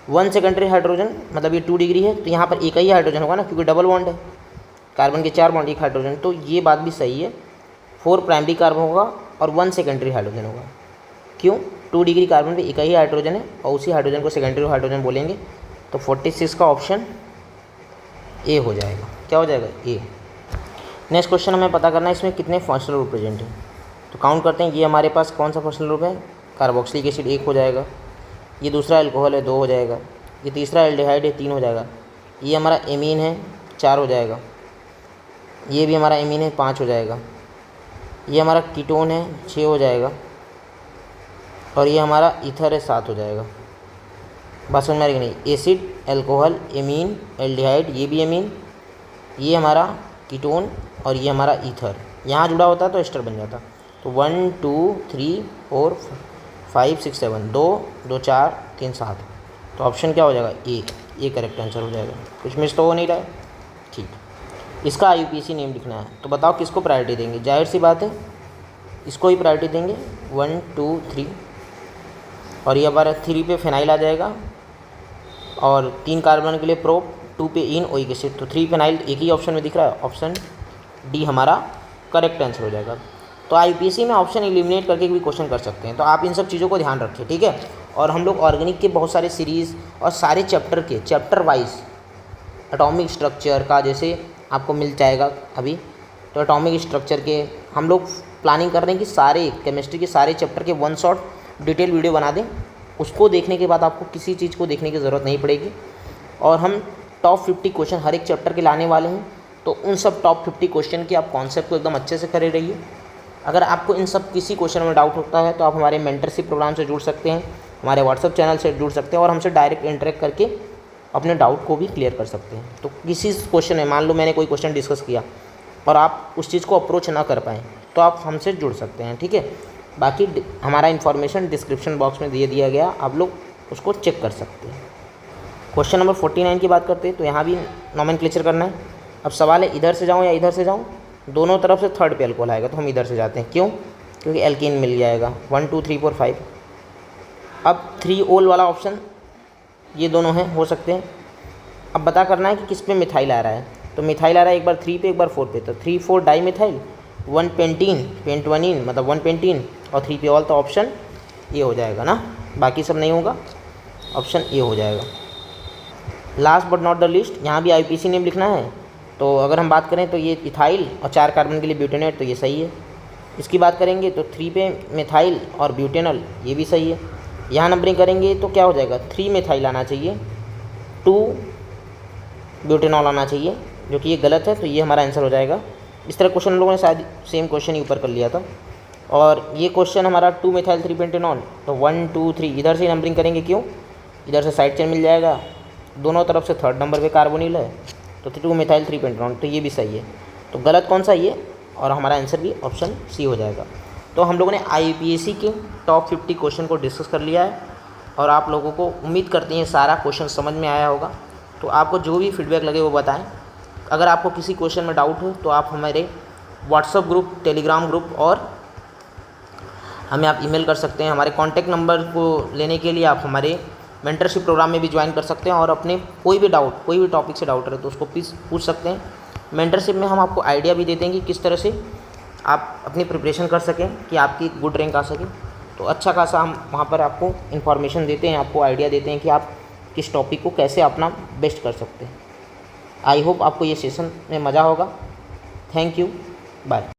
1 secondary hydrogen मतलब ये 2 डिग्री है, तो यहाँ पर एक ही हाइड्रोजन होगा ना, क्योंकि डबल बॉन्ड है, कार्बन के 4 बॉन्ड, 1 हाइड्रोजन। तो ये बात भी सही है, 4 प्राइमरी कार्बन होगा और 1 सेकेंडरी हाइड्रोजन होगा। क्यों, 2 डिग्री कार्बन पे एक ही हाइड्रोजन है और उसी हाइड्रोजन को सेकेंडरी हाइड्रोजन बोलेंगे। तो 46 का ऑप्शन ए हो जाएगा। क्या हो जाएगा, ए। नेक्स्ट क्वेश्चन हमें पता करना है इसमें कितने फंक्शनल ग्रुप प्रेजेंट हैं। तो काउंट करते हैं, ये हमारे पास कौन सा फंक्शनल ग्रुप है, कार्बोक्सिलिक एसिड 1 हो जाएगा, ये दूसरा अल्कोहल है 2 हो जाएगा, ये तीसरा एल्डिहाइड है 3 हो जाएगा, ये हमारा एमीन है 4 हो जाएगा, ये भी हमारा एमीन है 5 हो जाएगा, ये हमारा कीटोन है 6 हो जाएगा और ये हमारा ईथर है 7 हो जाएगा। बात समझ में आ रही कि नहीं, एसिड, अल्कोहल, एमीन, एल्डिहाइड, ये भी एमीन, ये हमारा कीटोन और ये हमारा ईथर। यहाँ जुड़ा होता तो एस्टर बन जाता। तो 1 2 3 4 5 6 7, 2 2 4 3 7। तो ऑप्शन क्या हो जाएगा, ए। ये करेक्ट आंसर हो जाएगा। कुछ मिस तो हो नहीं रहा है, ठीक। इसका IUPAC नेम लिखना है। तो बताओ किसको प्रायोरिटी देंगे, जाहिर सी बात है इसको ही प्रायोरिटी देंगे, 1 2 3। और ये हमारा 3 पे फिनाइल आ जाएगा और 3 कार्बन के लिए प्रोप, 2 पे इन ओइक एसिड। तो 3 फिनाइल एक ही ऑप्शन में दिख रहा है, ऑप्शन डी हमारा करेक्ट आंसर हो जाएगा। तो IUPAC में ऑप्शन एलिमिनेट करके भी क्वेश्चन कर सकते हैं। तो आप इन सब चीज़ों को ध्यान रखें, ठीक है। और हम लोग ऑर्गेनिक के बहुत सारे सीरीज़ और सारे चैप्टर वाइज एटॉमिक स्ट्रक्चर का जैसे आपको मिल जाएगा अभी, तो एटॉमिक स्ट्रक्चर के हम लोग प्लानिंग कर रहे हैं कि सारे केमिस्ट्री के सारे चैप्टर के 1 शॉट डिटेल वीडियो बना दें। उसको देखने के बाद आपको किसी चीज़ को देखने की ज़रूरत नहीं पड़ेगी और हम टॉप 50 क्वेश्चन हर एक चैप्टर के लाने वाले हैं। तो उन सब टॉप 50 क्वेश्चन की आप कॉन्सेप्ट को एकदम अच्छे से करे रहिए। अगर आपको इन सब किसी क्वेश्चन में डाउट होता है तो आप हमारे मेंटरशिप प्रोग्राम से जुड़ सकते हैं, हमारे व्हाट्सअप चैनल से जुड़ सकते हैं और हमसे डायरेक्ट इंटरेक्ट करके अपने डाउट को भी क्लियर कर सकते हैं। तो किसी क्वेश्चन में मान लो मैंने कोई क्वेश्चन डिस्कस किया और आप उस चीज़ को अप्रोच ना कर पाएँ तो आप हमसे जुड़ सकते हैं, ठीक है। बाकी हमारा इन्फॉर्मेशन डिस्क्रिप्शन बॉक्स में दे दिया गया, आप लोग उसको चेक कर सकते हैं। क्वेश्चन नंबर 49 की बात करते हैं तो यहाँ भी नोमेनक्लेचर करना है। अब सवाल है इधर से जाऊँ या इधर से जाऊँ, दोनों तरफ से थर्ड पे अल्कोहल आएगा तो हम इधर से जाते हैं। क्यों? क्योंकि एल्कीन मिल जाएगा 1 2 3 4 5। अब 3 ओल वाला ऑप्शन ये दोनों हैं, हो सकते हैं। अब पता करना है कि किस पे मिथाइल आ रहा है। तो मिथाइल आ रहा है एक बार 3 पे एक बार 4 पे, तो 3 4 डाई मिथाइल, 1 पेंटीन, पेंटवनिन मतलब 1 पेंटीन और 3 पे ऑल, तो ऑप्शन ये हो जाएगा ना, बाकी सब नहीं होगा, ऑप्शन ए हो जाएगा। Last but not the list, यहाँ भी आईपीसी नेम लिखना है। तो अगर हम बात करें तो ये इथाइल और 4 कार्बन के लिए ब्यूटेनेट, तो ये सही है। इसकी बात करेंगे तो 3 पे मिथाइल और ब्यूटेनल, ये भी सही है। यहाँ नंबरिंग करेंगे तो क्या हो जाएगा, 3 मिथाइल आना चाहिए, 2 ब्यूटेनॉल आना चाहिए, जो कि ये गलत है, तो ये हमारा आंसर हो जाएगा। इस तरह क्वेश्चन लोगों ने शायद सेम क्वेश्चन ही ऊपर कर लिया था। और ये क्वेश्चन हमारा 2 मिथाइल 3 पेंटेनॉल, तो 1 2 3 इधर से नंबरिंग करेंगे। क्यों? इधर से साइड चेन मिल जाएगा, दोनों तरफ से थर्ड नंबर पे कार्बोनिल है, तो 2 मिथाइल 3 पेंटेनॉल, तो ये भी सही है। तो गलत कौन सा, ये, और हमारा आंसर भी ऑप्शन सी हो जाएगा। तो हम लोगों ने आईपीएससी के टॉप 50 क्वेश्चन को डिस्कस कर लिया है और आप लोगों को उम्मीद करते हैं सारा क्वेश्चन समझ में आया होगा। तो आपको जो भी फीडबैक लगे वो बताएं। अगर आपको किसी क्वेश्चन में डाउट हो तो आप हमारे व्हाट्सएप ग्रुप, टेलीग्राम ग्रुप और हमें आप ईमेल कर सकते हैं। हमारे कॉन्टैक्ट नंबर को लेने के लिए आप हमारे मेंटरशिप प्रोग्राम में भी ज्वाइन कर सकते हैं और अपने कोई भी डाउट, कोई भी टॉपिक से डाउट रहे तो उसको प्लीज़ पूछ सकते हैं। मेंटरशिप में हम आपको आइडिया भी देते हैं कि किस तरह से आप अपनी प्रिपरेशन कर सकें कि आपकी गुड रैंक आ सके। तो अच्छा खासा हम वहाँ पर आपको इन्फॉर्मेशन देते हैं, आपको आइडिया देते हैं कि आप किस टॉपिक को कैसे अपना बेस्ट कर सकते हैं। आई होप आपको ये सेशन में मज़ा होगा। Thank you, bye.